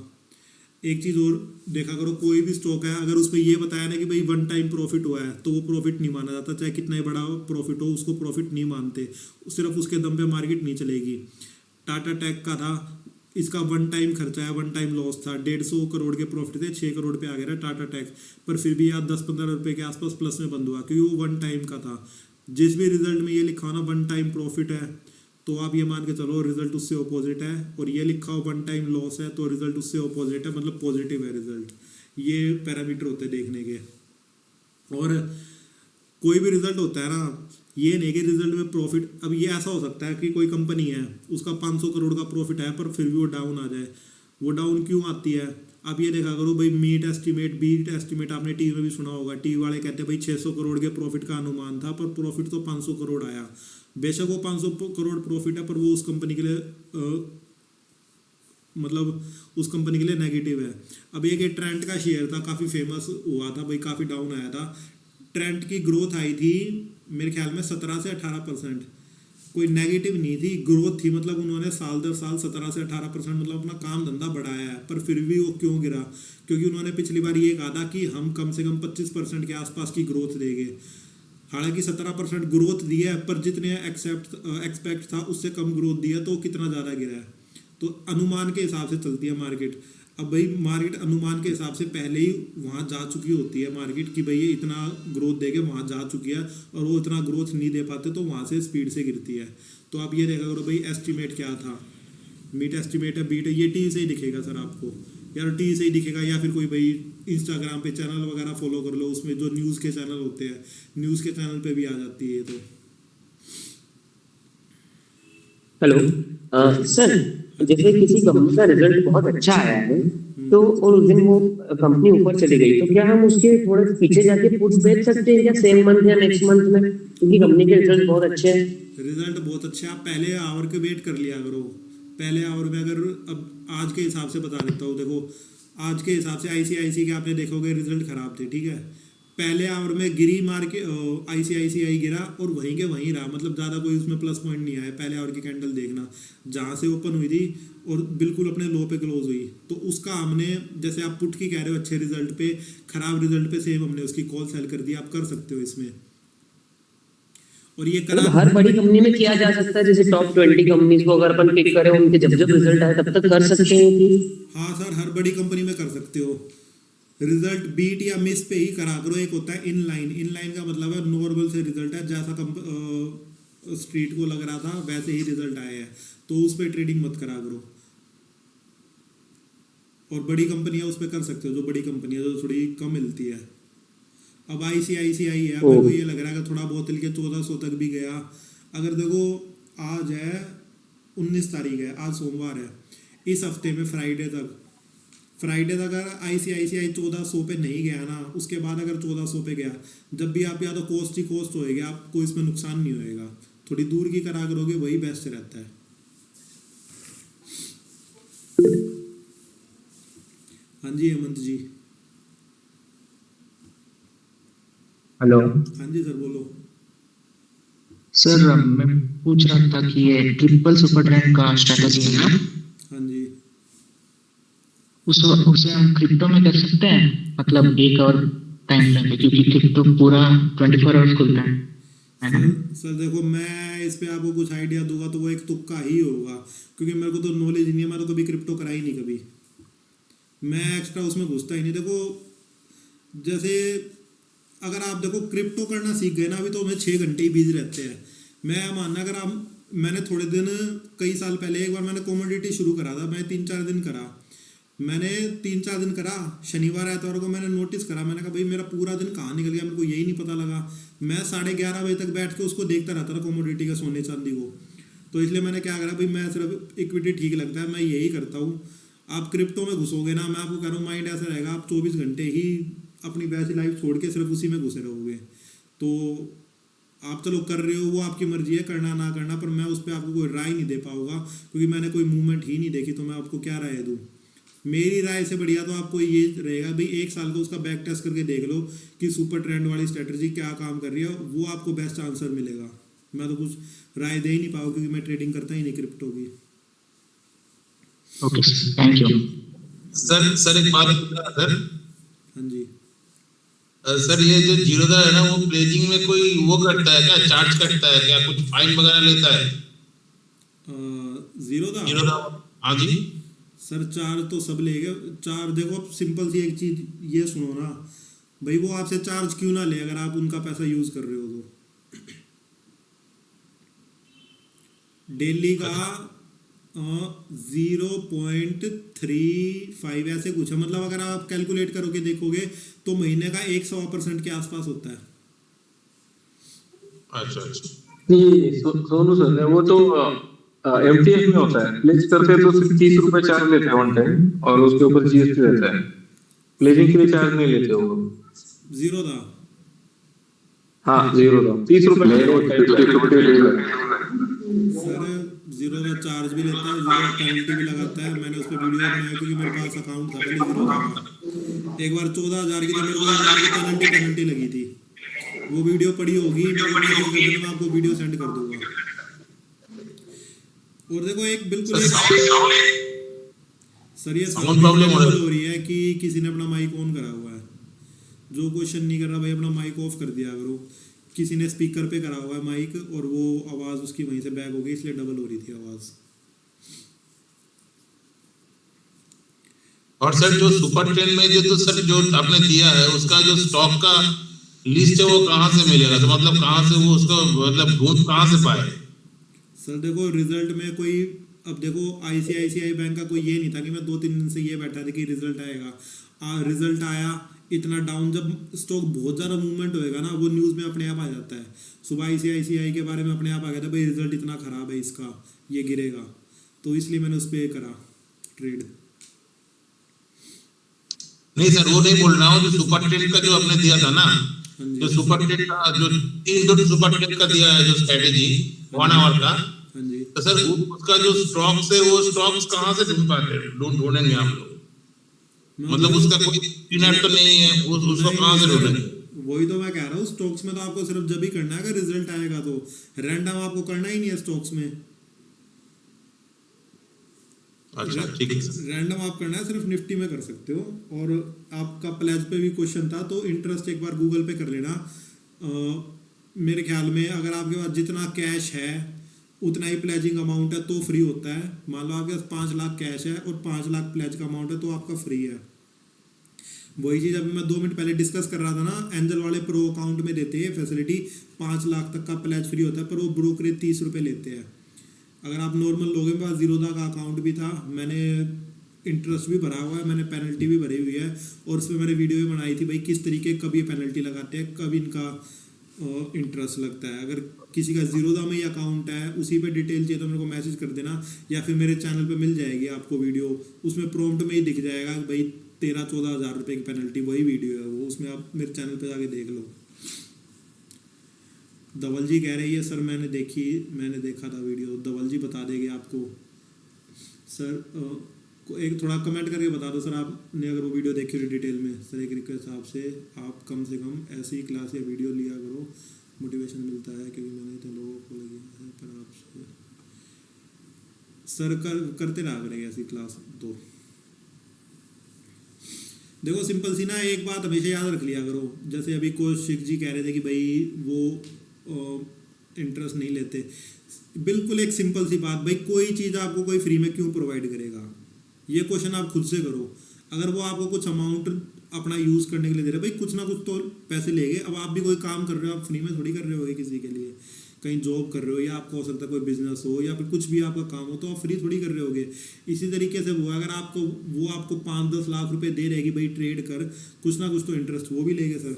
एक चीज़ और देखा करो, कोई भी स्टॉक है अगर उसमें ये बताया ना कि भाई 1 टाइम प्रॉफिट हुआ है, तो वो प्रॉफिट नहीं माना जाता, चाहे कितना ही बड़ा प्रॉफिट हो उसको प्रॉफिट नहीं मानते, सिर्फ उसके दम पे मार्केट नहीं चलेगी। टाटा टेक का था, इसका 1 टाइम खर्चा है, 1 टाइम लॉस था, 150 करोड़ के प्रॉफिट थे, 6 करोड़ पे आ गया टाटा टेक, पर फिर भी यार 10-15 रुपये के आसपास प्लस में बंद हुआ, क्योंकि वो 1 टाइम का था। जिस भी रिजल्ट में ये लिखा हो ना 1 टाइम प्रॉफिट है, तो आप ये मान के चलो रिजल्ट उससे अपोजिट है, और ये लिखा हो 1 टाइम लॉस है तो रिजल्ट उससे अपोजिट है, मतलब पॉजिटिव है रिजल्ट। ये पैरामीटर होते हैं देखने के। और कोई भी रिजल्ट होता है ना, ये नहीं कि रिजल्ट में प्रॉफिट, अब ये ऐसा हो सकता है कि कोई कंपनी है उसका 500 करोड़ का प्रॉफिट है, पर फिर भी वो डाउन आ जाए। वो डाउन क्यों आती है, आप ये देखा करो भाई, बीट एस्टिमेट आपने टीवी में भी सुना होगा। टीवी वाले कहते हैं भाई 600 करोड़ के प्रॉफिट का अनुमान था, पर प्रॉफिट तो 500 करोड़ आया। बेशक वो 500 करोड़ प्रॉफिट है, पर वो उस कंपनी के लिए मतलब उस कंपनी के लिए नेगेटिव है। अब एक ट्रेंड का शेयर था, काफ़ी फेमस हुआ था भाई, काफ़ी डाउन आया था। ट्रेंड की ग्रोथ आई थी मेरे ख्याल में 17 से 18%, कोई नेगेटिव नहीं थी, ग्रोथ थी। मतलब उन्होंने साल दर साल 17 से 18% मतलब अपना काम धंधा बढ़ाया है, पर फिर भी वो क्यों गिरा, क्योंकि उन्होंने पिछली बार ये कहा था कि हम कम से कम 25% के आसपास की ग्रोथ देंगे। हालांकि 17% ग्रोथ दी है, पर जितने एक्सपेक्ट था उससे कम ग्रोथ दी है, तो कितना ज़्यादा गिरा है। तो अनुमान के हिसाब से चलती है मार्केट। अब भाई मार्केट अनुमान के हिसाब से पहले ही वहाँ जा चुकी होती है मार्केट, कि भाई ये इतना ग्रोथ देके वहाँ जा चुकी है, और वो इतना ग्रोथ नहीं दे पाते, तो वहाँ से स्पीड से गिरती है। तो आप ये देखा करो भाई, एस्टिमेट क्या था, मीट एस्टिमेट है, बीट है, ये टी से ही दिखेगा सर आपको, यार टी से ही दिखेगा। या फिर कोई भाई इंस्टाग्राम पे चैनल वगैरह फॉलो कर लो, उसमें जो न्यूज़ के चैनल होते हैं, न्यूज़ के चैनल पे भी आ जाती है ये तो। हेलो सर, जैसे किसी कंपनी का रिजल्ट बहुत अच्छा आया है, तो और उस दिन वो कंपनी ऊपर चली गई, तो क्या हम उसके थोड़े पीछे जाके पुट्स बेच सकते हैं क्या, सेम मंथ या नेक्स्ट मंथ में, क्योंकि कंपनी के रिजल्ट बहुत अच्छे हैं। रिजल्ट बहुत अच्छे हैं, आप पहले आवर के वेट कर लिया करो। पहले आवर में अगर, अब आज के हिसाब से बता देता हूँ, देखो आज के हिसाब से आईसीआईसी के आपने देखोगे रिजल्ट खराब थे, ठीक है। पहले आवर में गिरी मार के आईसीआईसीआई गिरा और वहीं के वहीं रहा, मतलब ज़्यादा कोई उसमें प्लस पॉइंट नहीं आया। पहले आवर की कैंडल देखना, जहाँ से ओपन हुई थी और बिल्कुल अपने लो पे क्लोज हुई, तो उसका हमने, जैसे आप पुट की कह रहे हो अच्छे रिजल्ट पे, खराब रिजल्ट पे सेम हमने उसकी कॉल सेल कर दी। आप कर सकते हो इसमें। और ये मतलब हर बड़ी कंपनी में किया जा सकता है, जैसे टॉप 20 कंपनीज को अगर अपन पिक करें, उनके जब जब रिजल्ट आए तब तक कर सकते हैं कि। हाँ सर, हर बड़ी कंपनी में कर सकते हो। रिजल्ट बीट या मिस पे ही करा करो। एक होता है इनलाइन का मतलब है नॉर्मल से रिजल्ट है, जैसा स्ट्रीट को लग रहा था वैसे ही रिजल्ट आया है, तो उस पर ट्रेडिंग मत करा करो। और बड़ी कंपनियां उस पर कर सकते हो, जो बड़ी कंपनियां जो थोड़ी कम मिलती है। अब आईसीआईसीआई है, मेरे को ये लग रहा है कि थोड़ा बहुत के 1400 तक भी गया। अगर देखो आज है 19 तारीख है, आज सोमवार है, इस हफ्ते में फ्राइडे तक अगर आईसीआईसीआई 1400 पे नहीं गया ना, उसके बाद अगर 1400 पे गया, जब भी आप या तो कॉस्ट ही कॉस्ट होएगा, आपको इसमें नुकसान नहीं होएगा। थोड़ी दूर की करा करोगे वही बेस्ट रहता है। हाँ जी हेमंत जी। हेलो हाँ जी सर, बोलो। सर, मैं पूछ रहा था कि ये ट्रिपल सुपर ट्रेंड का स्ट्रेटजी है ना, हाँ जी, उसे हम क्रिप्टो में कर सकते हैं, मतलब एक और टाइम फ्रेम पे, क्योंकि क्रिप्टो पूरा 24 आवर्स खुलता है ना। सर देखो, मैं इस पे आपको कुछ आइडिया दूंगा तो वो एक तुक्का ही होगा, क्योंकि मेरे को तो नॉलेज नहीं है। मैं तो कभी क्रिप्टो करा ही नहीं, कभी मैं एक्स्ट्रा उसमें घुसता ही नहीं। देखो जैसे अगर आप देखो क्रिप्टो करना सीख गए ना, अभी तो हमें 6 घंटे ही बिजी रहते हैं। मैं मानना, अगर आप, मैंने थोड़े दिन, कई साल पहले एक बार मैंने कमोडिटी शुरू करा था। मैं 3-4 दिन करा, मैंने 3-4 दिन करा, शनिवार आतवार को मैंने नोटिस करा, मैंने कहा भाई मेरा पूरा दिन कहाँ निकल गया, मेरे को यही नहीं पता लगा। मैं 11:30 बजे तक बैठ के उसको देखता रहता था, कमोडिटी का, सोने चांदी को। तो इसलिए मैंने क्या करा भाई, मैं सिर्फ इक्विटी ठीक लगता है, मैं यही करता हूँ। आप क्रिप्टो में घुसोगे ना, मैं आपको कह रहा हूँ माइंड ऐसा रहेगा, आप 24 घंटे ही अपनी वैसी लाइफ छोड़ के सिर्फ उसी में घुसे रहोगे। तो आप चलो कर रहे हो, वो आपकी मर्जी है करना ना करना, पर मैं उस पर आपको कोई राय नहीं दे पाऊंगा क्योंकि मैंने कोई मूवमेंट ही नहीं देखी, तो मैं आपको क्या राय दूँ। मेरी राय से बढ़िया तो आपको ये रहेगा भाई 1 साल का उसका बैक टेस्ट करके देख लो कि सुपर ट्रेंड वाली स्ट्रेटजी क्या काम कर रही है, वो आपको बेस्ट आंसर मिलेगा। मैं तो कुछ राय दे ही नहीं पाऊँ क्योंकि मैं ट्रेडिंग करता ही नहीं क्रिप्टो की। Okay, thank you. सर एक बात सर। हाँ जी सर ये जो जीरोधा है ना, वो प्लेजिंग में कोई वो करता है क्या, चार्ज करता है क्या, कुछ फाइन वगैरह लेता है? जीरोधा जीरोधा, हाँ जी। सर चार्ज तो सब लेगा। चार्ज देखो अब सिंपल सी एक चीज ये सुनो ना भाई, वो आपसे चार्ज क्यों ना ले अगर आप उनका पैसा यूज कर रहे हो तो। डेली का 0.35 ऐसे कुछ है, मतलब अगर आप कैलकुलेट करोगे देखोगे तो महीने का 100% के आसपास होता है। अच्छा अच्छा। नहीं सोनू सर, वो तो एमटीएफ में होता है। प्लेज करते तो सिर्फ 30 रुपए चार्ज लेते हैं वन टाइम, और उसके ऊपर जीएसटी रहता है। प्लेजिंग के लिए चार्ज नहीं लेते वो। जीरोधा हाँ, 30 रुपए सर जीरोधा चार्ज भी लेता है, जीरोधा पेनल्टी भी लगाता है। मैंने उस पर वीडियो बनाया क्योंकि मेरे पास अकाउंट था पहले जीरोधा का। एक बार 14,000 की तो मेरे को पेनल्टी लगी थी। वो वीडियो पड़ी होगी, मेरे को मैसेज कर देना, मैं आपको वीडियो सेंड कर दूंगा। और देखो एक बिल्कुल एक सर ये साउंड प्रॉब्लम हो रही है कि किसी ने अपना माइक ऑन करा हुआ है। जो क्वेश्चन नहीं कर रहा भाई अपना माइक ऑफ कर दिया करो। किसी ने स्पीकर पे करा हुआ है माइक और वो आवाज़ उसकी वहीं से बैक हो गई, इसलिए डबल हो रही थी आवाज़। और सर जो सुपर ट्रेन में जो तो सर जो आपने दिया है उसका जो स्टॉक का लिस्ट है वो कहाँ से मिलेगा? तो मतलब कहाँ से वो उसका मतलब ढूंढ कहाँ से पाए? सर देखो रिजल्ट में कोई, अब देखो आईसीआईसीआई बैंक का कोई ये नहीं था कि मैं 2-3 दिन से ये बैठा था कि रिजल्ट आएगा। रिजल्ट आया इतना डाउन, जब स्टॉक बहुत ज़्यादा मूवमेंट होएगा ना वो न्यूज़ में अपने आप आ जाता है। सुबह आईसीआईसीआई के बारे में अपने आप आ गया था भाई रिजल्ट इतना ख़राब है इसका, ये गिरेगा, तो इसलिए मैंने उस पर करा ट्रेड। नहीं सर वो नहीं बोल रहा हूँ, जो सुपर ट्रेन का जो आपने दिया था ना, हाँ जी जो सुपर ट्रेन का जो 3 सुपर ट्रेन का दिया है जो स्ट्रेटेजी 1 आवर का, हाँ जी तो सर उसका जो स्टॉक्स है वो स्टॉक्स कहाँ से ढूंढ पाते हैं, ढूंढेंगे आप लोग? मतलब उसका कोई पिनर तो नहीं है, उसको कहाँ से ढूंढेंगे? वही तो मैं कह रहा हूँ, स्टॉक्स में तो आपको सिर्फ जब ही करना है अगर रिजल्ट आएगा, तो रैंडम आपको करना ही नहीं है स्टॉक्स में। अच्छा ठीक है सर। रैंडम आप करना है सिर्फ निफ्टी में कर सकते हो। और आपका प्लेज पे भी क्वेश्चन था तो इंटरेस्ट एक बार गूगल पे कर लेना। मेरे ख्याल में अगर आपके पास जितना कैश है उतना ही प्लेजिंग अमाउंट है तो फ्री होता है। मान लो आपके पास 5 लाख कैश है और 5 लाख प्लेज का अमाउंट है तो आपका फ्री है। वही चीज़ अभी मैं 2 मिनट पहले डिस्कस कर रहा था ना, एंजल वाले प्रो अकाउंट में देते हैं फैसिलिटी, 5 लाख तक का प्लेज फ्री होता है, पर वो ब्रोकरेज 30 रुपये लेते हैं। अगर आप नॉर्मल लोगों के पास जीरोधा का अकाउंट भी था, मैंने इंटरेस्ट भी भरा हुआ है, मैंने पेनल्टी भी भरी हुई है और उस पर मैंने वीडियो भी बनाई थी भाई किस तरीके कब ये पेनल्टी लगाते हैं, कब इनका इंटरेस्ट लगता है। अगर किसी का जीरोधा में ही अकाउंट है उसी पे डिटेल चाहिए तो मेरे को मैसेज कर देना, या फिर मेरे चैनल पे मिल जाएगी आपको वीडियो, उसमें प्रॉम्प्ट में ही दिख जाएगा भाई 13-14 हज़ार रुपये की पेनल्टी, वही वीडियो है वो, उसमें आप मेरे चैनल पे जाके देख लो। धवल जी कह रही है सर मैंने देखा था वीडियो, धवल जी बता देंगे आपको। सर एक थोड़ा कमेंट करके बता दो सर आपने अगर वो वीडियो देखी हो डिटेल में। सर एक रिक्वेस्ट आपसे, आप कम से कम ऐसी क्लास या वीडियो लिया करो, मोटिवेशन मिलता है क्योंकि मैंने इतने लोगों को लगी है, पर आपसे सर करते रहा करेंगे ऐसी क्लास। तो देखो सिंपल सी ना एक बात हमेशा याद रख लिया करो, जैसे अभी कौशिक जी कह रहे थे कि भाई वो इंटरेस्ट नहीं लेते, बिल्कुल एक सिंपल सी बात, भाई कोई चीज़ आपको कोई फ्री में क्यों प्रोवाइड करेगा, ये क्वेश्चन आप खुद से करो। अगर वो आपको कुछ अमाउंट अपना यूज़ करने के लिए दे रहे, भाई कुछ ना कुछ तो पैसे लेंगे। अब आप भी कोई काम कर रहे हो, आप फ्री में थोड़ी कर रहे होगे किसी के लिए, कहीं जॉब कर रहे हो या आपका हो सकता है कोई बिजनेस हो या फिर कुछ भी आपका काम हो, तो आप फ्री थोड़ी कर रहे होगे। इसी तरीके से वो अगर आपको 5-10 लाख रुपए दे रहेगी भाई ट्रेड कर, कुछ ना कुछ तो इंटरेस्ट वो भी लेंगे सर।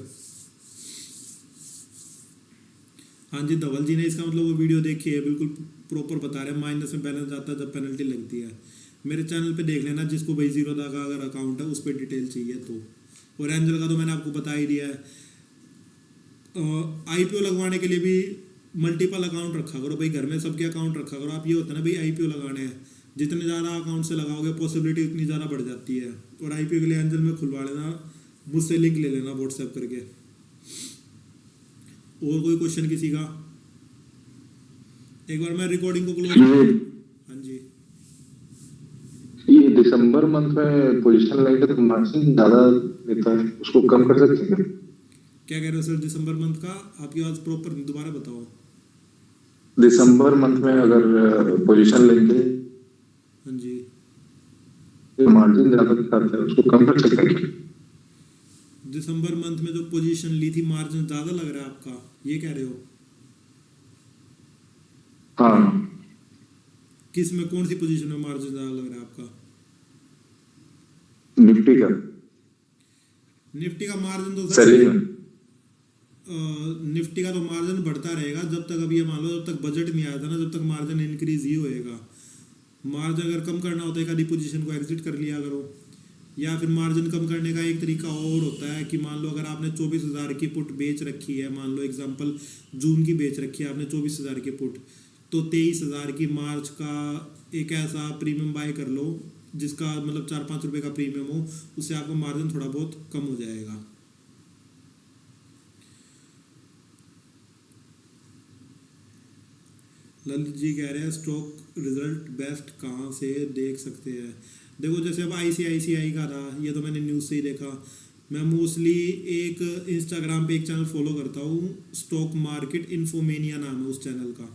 हाँ जी धवल जी ने इसका मतलब वो वीडियो देखी है, बिल्कुल प्रॉपर बता रहे हैं, माइनस में बैलेंस आता है जब पेनल्टी लगती है। मेरे चैनल पे देख लेना जिसको भाई जीरोधा का अगर अकाउंट है उस पर डिटेल चाहिए तो। और एंजल का तो मैंने आपको बता ही दिया है। आईपीओ लगवाने के लिए भी मल्टीपल अकाउंट रखा करो भाई, घर में सबके अकाउंट रखा करो। आप ये होता है ना भाई आईपीओ लगाने हैं, जितने ज़्यादा अकाउंट से लगाओगे पॉसिबिलिटी उतनी ज़्यादा बढ़ जाती है। और आईपीओ के लिए एंजल में खुलवा लेना, मुझसे लिंक ले लेना व्हाट्सएप करके। और कोई क्वेश्चन किसी का? एक बार मैं रिकॉर्डिंग को क्लोज। हाँ जी, ये दिसंबर मंथ में पोजीशन लेके तो मार्जिन ज्यादा देता है, उसको कम कर सकते हैं? क्या कह रहे हो सर? दिसंबर मंथ का आपकी आवाज़ प्रॉपर दोबारा बताओ। दिसंबर मंथ में अगर पोजीशन लेंगे हाँ जी, तो मार्जिन ज्यादा दिखाता है, उसको कम कर सकते हैं? दिसंबर मंथ में जो पोजीशन ली थी मार्जिन ज़्यादा लग रहा है आपका, ये कह रहे हो? हाँ, किस में, कौन सी पोजीशन में मार्जिन ज़्यादा लग रहा है आपका? निफ्टी का निफ्टी का मार्जिन तो सेलिंग में। निफ्टी का तो मार्जिन बढ़ता रहेगा जब तक, अभी ये मान लो जब तक बजट नहीं आया था ना, जब तक मार्जिन इंक्रीज ही होएगा। मार्जिन अगर कम करना होता है, एक आधी पोजीशन को एग्जिट कर लिया करो। या फिर मार्जिन कम करने का एक तरीका और होता है कि मान लो अगर आपने 24,000 की पुट बेच रखी है, मान लो एग्जांपल जून की बेच रखी है आपने 24,000 की पुट, तो 23,000 की मार्च का एक ऐसा प्रीमियम बाय कर लो जिसका मतलब 4-5 रुपए का प्रीमियम हो, उससे आपका मार्जिन थोड़ा बहुत कम हो जाएगा। ललित जी कह रहे हैं स्टॉक रिजल्ट बेस्ट कहाँ से देख सकते हैं? देखो जैसे अब ICICI का था, ये तो मैंने न्यूज़ से ही देखा। मैं मोस्टली एक इंस्टाग्राम पे एक चैनल फॉलो करता हूँ, स्टॉक मार्केट इन्फोमेनिया नाम है उस चैनल का।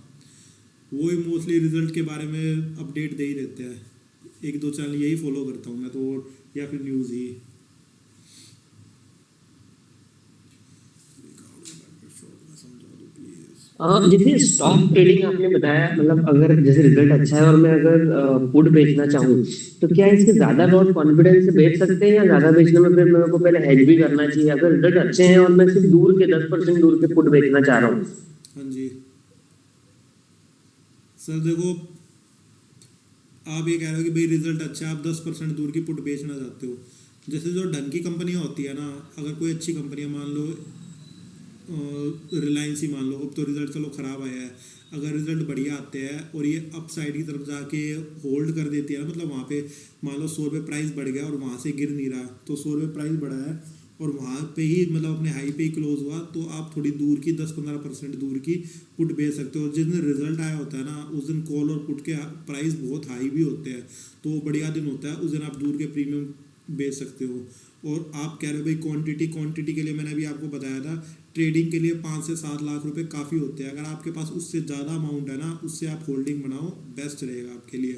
वो ही मोस्टली रिजल्ट के बारे में अपडेट दे ही देते हैं। एक दो चैनल यही फॉलो करता हूँ मैं तो, या फिर न्यूज़ ही। जैसे स्टॉक ट्रेडिंग आपने बताया, मतलब अगर जैसे रिजल्ट अच्छा है और मैं अगर पुट बेचना चाहूँ, तो क्या इसके ज्यादा बहुत कॉन्फिडेंस से बेच सकते हैं, या ज्यादा बेचने में फिर मेरे को पहले हेज भी करना चाहिए? अगर रिजल्ट अच्छे हैं और मैं सिर्फ दूर के 10% दूर के पुट बेचना चाह रहा हूँ। हाँ जी सर, देखो आप ये कह रहे हो कि भाई रिजल्ट अच्छा है, आप 10% दूर की पुट बेचना चाहते हो। जैसे जो ढंग की कंपनियाँ होती है ना, अगर कोई अच्छी कंपनियाँ मान लो रिलायंस ही मान लो, अब तो रिजल्ट चलो ख़राब आया है, अगर रिजल्ट बढ़िया आते हैं और ये अप साइड की तरफ जाके होल्ड कर देती है ना, मतलब वहाँ पे मान लो 100 रुपये प्राइस बढ़ गया और वहाँ से गिर नहीं रहा, तो 100 रुपये प्राइस बढ़ा है और वहाँ पे ही मतलब अपने हाई पे ही क्लोज हुआ, तो आप थोड़ी दूर की 10-15% दूर की पुट बेच सकते हो। जिस दिन रिजल्ट आया होता है ना, उस दिन कॉल और पुट के प्राइस बहुत हाई भी होते हैं, तो वो बढ़िया दिन होता है, उस दिन आप दूर के प्रीमियम बेच सकते हो। और आप कह रहे हो भाई क्वांटिटी के लिए मैंने अभी आपको बताया था, ट्रेडिंग के लिए 5 से 7 लाख रुपए काफ़ी होते हैं। अगर आपके पास उससे ज़्यादा अमाउंट है ना, उससे आप होल्डिंग बनाओ, बेस्ट रहेगा आपके लिए।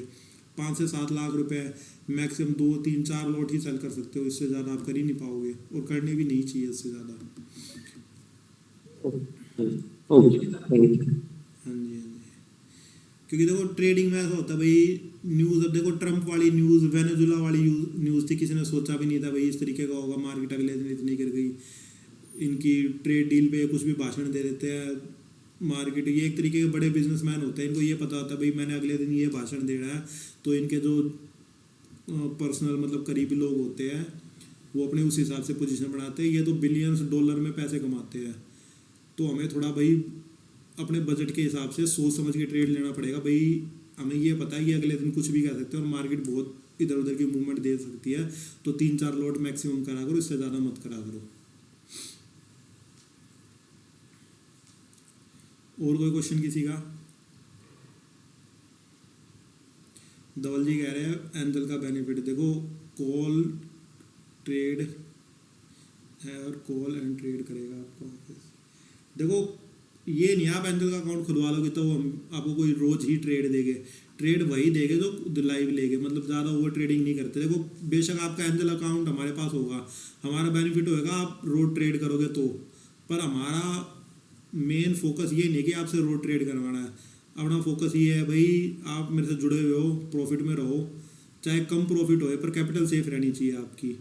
5 से 7 लाख रुपए मैक्सिमम 2-3-4 लॉट ही सेल कर सकते हो, इससे ज़्यादा आप कर ही नहीं पाओगे और करने भी नहीं चाहिए इससे ज़्यादा। Okay, thank you. हाँ जी, क्योंकि देखो ट्रेडिंग में ऐसा होता है भाई, न्यूज़ अब देखो ट्रम्प वाली न्यूज़, वेनेजुला वाली न्यूज़ थी, किसी ने सोचा भी नहीं था भाई इस तरीके का होगा, मार्केट अगले दिन इतनी गिर गई। इनकी ट्रेड डील पे कुछ भी भाषण दे देते हैं मार्केट, ये एक तरीके के बड़े बिजनेसमैन होते हैं, इनको ये पता होता है भाई मैंने अगले दिन ये भाषण दे रहा है, तो इनके जो पर्सनल मतलब करीबी लोग होते हैं वो अपने उस हिसाब से पोजीशन बनाते हैं। ये तो बिलियंस डॉलर में पैसे कमाते हैं, तो हमें थोड़ा भाई अपने बजट के हिसाब से सोच समझ के ट्रेड लेना पड़ेगा भाई। हमें ये पता है कि अगले दिन कुछ भी कर सकते हैं और मार्केट बहुत इधर उधर की मूवमेंट दे सकती है, तो 3-4 लॉट मैक्सिमम करा करो, इससे ज़्यादा मत करा करो। और कोई क्वेश्चन किसी का? धवल जी कह रहे हैं एंजल का बेनिफिट देखो, कॉल ट्रेड है और कॉल एंड ट्रेड करेगा आपका ऑफिस। देखो ये नहीं आप एंजल का अकाउंट खुलवा लोगे तो हम आपको कोई रोज ही ट्रेड देंगे, ट्रेड वही देंगे जो लाइव लेंगे, मतलब ज़्यादा ओवर ट्रेडिंग नहीं करते। देखो बेशक आपका एंजल अकाउंट हमारे पास होगा, हमारा बेनिफिट होएगा आप रोज ट्रेड करोगे तो, पर हमारा मेन फोकस ये नहीं कि आपसे रोज ट्रेड करवाना है। अपना फोकस ये है भाई आप मेरे से जुड़े हुए हो, प्रॉफिट में रहो, चाहे कम प्रॉफिट हो पर कैपिटल सेफ रहनी चाहिए आपकी,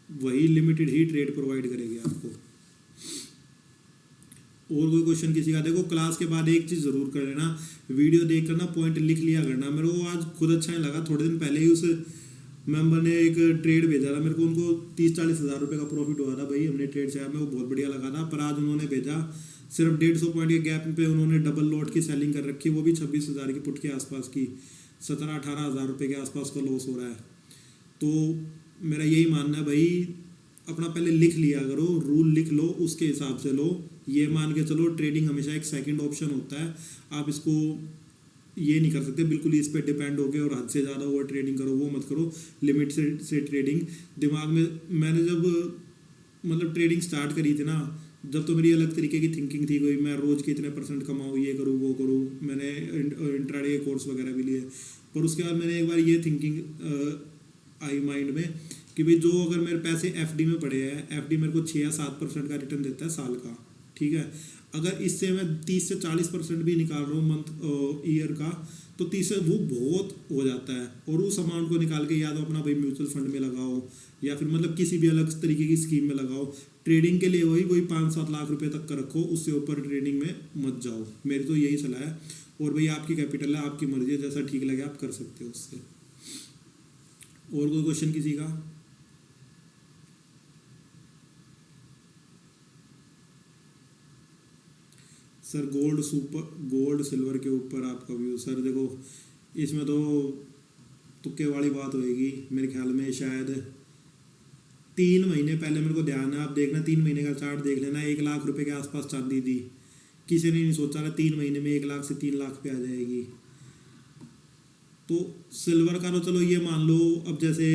वही लिमिटेड ही ट्रेड प्रोवाइड करेगी आपको। और कोई क्वेश्चन किसी का? देखो क्लास के बाद एक चीज़ ज़रूर कर लेना, वीडियो देख कर ना पॉइंट लिख लिया करना। मेरे को आज खुद अच्छा नहीं लगा, थोड़े दिन पहले ही उस मेंबर ने एक ट्रेड भेजा था मेरे को, उनको 30-40 हज़ार रुपये का प्रॉफिट हुआ था भाई, हमने ट्रेड शेयर में, वो बहुत बढ़िया लगा था। पर आज उन्होंने भेजा सिर्फ 150 पॉइंट के गैप पे उन्होंने डबल लॉट की सेलिंग कर रखी है, वो भी 26,000 की पुट के आसपास की, 17-18 हज़ार रुपये के आसपास का लॉस हो रहा है। तो मेरा यही मानना है भाई, अपना पहले लिख लिया करो, रूल लिख लो, उसके हिसाब से लो। ये मान के चलो ट्रेडिंग हमेशा एक सेकंड ऑप्शन होता है, आप इसको ये नहीं कर सकते बिल्कुल इस पे डिपेंड हो गए और हद से ज़्यादा ओवर ट्रेडिंग करो, वो मत करो। लिमिट से ट्रेडिंग दिमाग में, मैंने जब मतलब ट्रेडिंग स्टार्ट करी थी ना, जब तो मेरी अलग तरीके की थिंकिंग थी, कोई मैं रोज़ के इतने % कमाऊँ, ये करूँ वो करूँ, मैंने इंट्राडे के कोर्स वगैरह भी लिए। पर उसके बाद मैंने एक बार ये थिंकिंग आई माइंड में कि भाई जो अगर मेरे पैसे एफडी में पड़े हैं, एफडी मेरे को 6 या 7% का रिटर्न देता है साल का, ठीक है, अगर इससे मैं 30 से 40% भी निकाल रहा हूँ मंथ ईयर का, तो 30 से वो बहुत हो जाता है। और उस अमाउंट को निकाल के या तो अपना भाई म्यूचुअल फंड में लगाओ या फिर मतलब किसी भी अलग तरीके की स्कीम में लगाओ। ट्रेडिंग के लिए वही 5-7 लाख रुपए तक का रखो, उससे ऊपर ट्रेडिंग में मत जाओ, मेरी तो यही सलाह है। और भाई आपकी कैपिटल है, आपकी मर्जी है, जैसा ठीक लगे आप कर सकते हो उससे। और कोई क्वेश्चन किसी का? सर गोल्ड सिल्वर के ऊपर आपका व्यू? सर देखो, इसमें तो तुक्के वाली बात होएगी मेरे ख्याल में। शायद 3 महीने पहले मेरे को ध्यान है, आप देखना 3 महीने का चार्ट देख लेना, 1 लाख रुपए के आसपास चांदी थी। किसी ने नहीं सोचा था 3 महीने में 1 लाख से 3 लाख पे आ जाएगी। तो सिल्वर का तो चलो ये मान लो, अब जैसे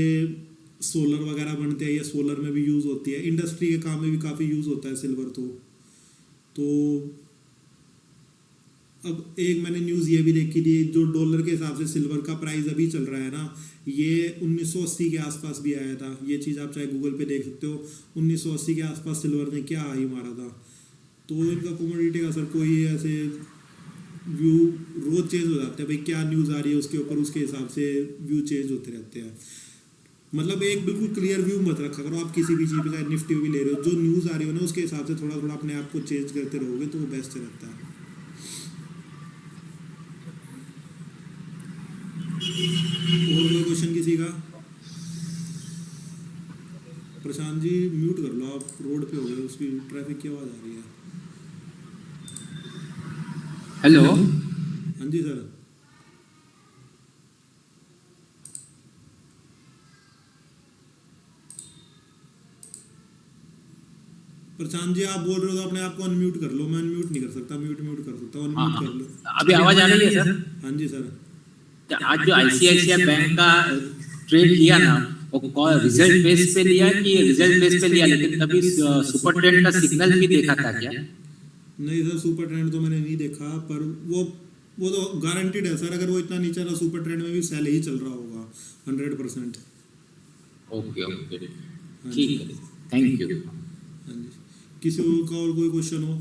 सोलर वगैरह बनते हैं या सोलर में भी यूज़ होती है, इंडस्ट्री के काम में भी काफ़ी यूज़ होता है सिल्वर। तो अब एक मैंने न्यूज़ ये भी देखी थी, जो डॉलर के हिसाब से सिल्वर का प्राइस अभी चल रहा है ना, ये 1980 के आसपास भी आया था। ये चीज़ आप चाहे गूगल पे देख सकते हो, 1980 के आसपास सिल्वर ने क्या हाई मारा था। तो इनका कमोडिटी का सर कोई ऐसे व्यू रोज चेंज हो जाते हैं भाई, क्या न्यूज़ आ रही है उसके ऊपर, उसके हिसाब से व्यू चेंज होते रहते हैं। मतलब एक बिल्कुल क्लियर व्यू मत रखा करो आप किसी भी चीज़ पे, चाहे निफ्टी भी ले रहे हो, जो न्यूज़ आ रही हो ना उसके हिसाब से थोड़ा थोड़ा अपने आप को चेंज करते रहोगे तो वो बेस्ट रहता है। और कोई क्वेश्चन किसी का? प्रशांत जी म्यूट कर लो, आप रोड पे हो गए, उसकी ट्रैफिक की आवाज़ आ रही है। हेलो, हाँ जी सर। प्रशांत जी आप बोल रहे हो तो अपने आप को अनम्यूट कर लो, मैं अनम्यूट नहीं कर सकता, म्यूट कर सकता हूँ, अनम्यूट कर लो। अभी आवाज आ रही है सर? हाँ जी सर। आज जो आईसीआईसीआई बैंक का ट्रेड किया ना, वो रिजल्ट बेस पे लिया कि रिजल्ट बेस पे लिया, लेकिन तभी सुपर ट्रेंड का सिग्नल भी देखा था क्या? नहीं सर, सुपर ट्रेंड तो मैंने नहीं देखा, पर वो तो गारंटीड है सर, अगर वो इतना नीचे रहा सुपर ट्रेंड में भी सेल ही चल रहा होगा 100%। ओके ओके, ठीक है, थैंक यू। हाँ जी, किसी का और कोई क्वेश्चन हो?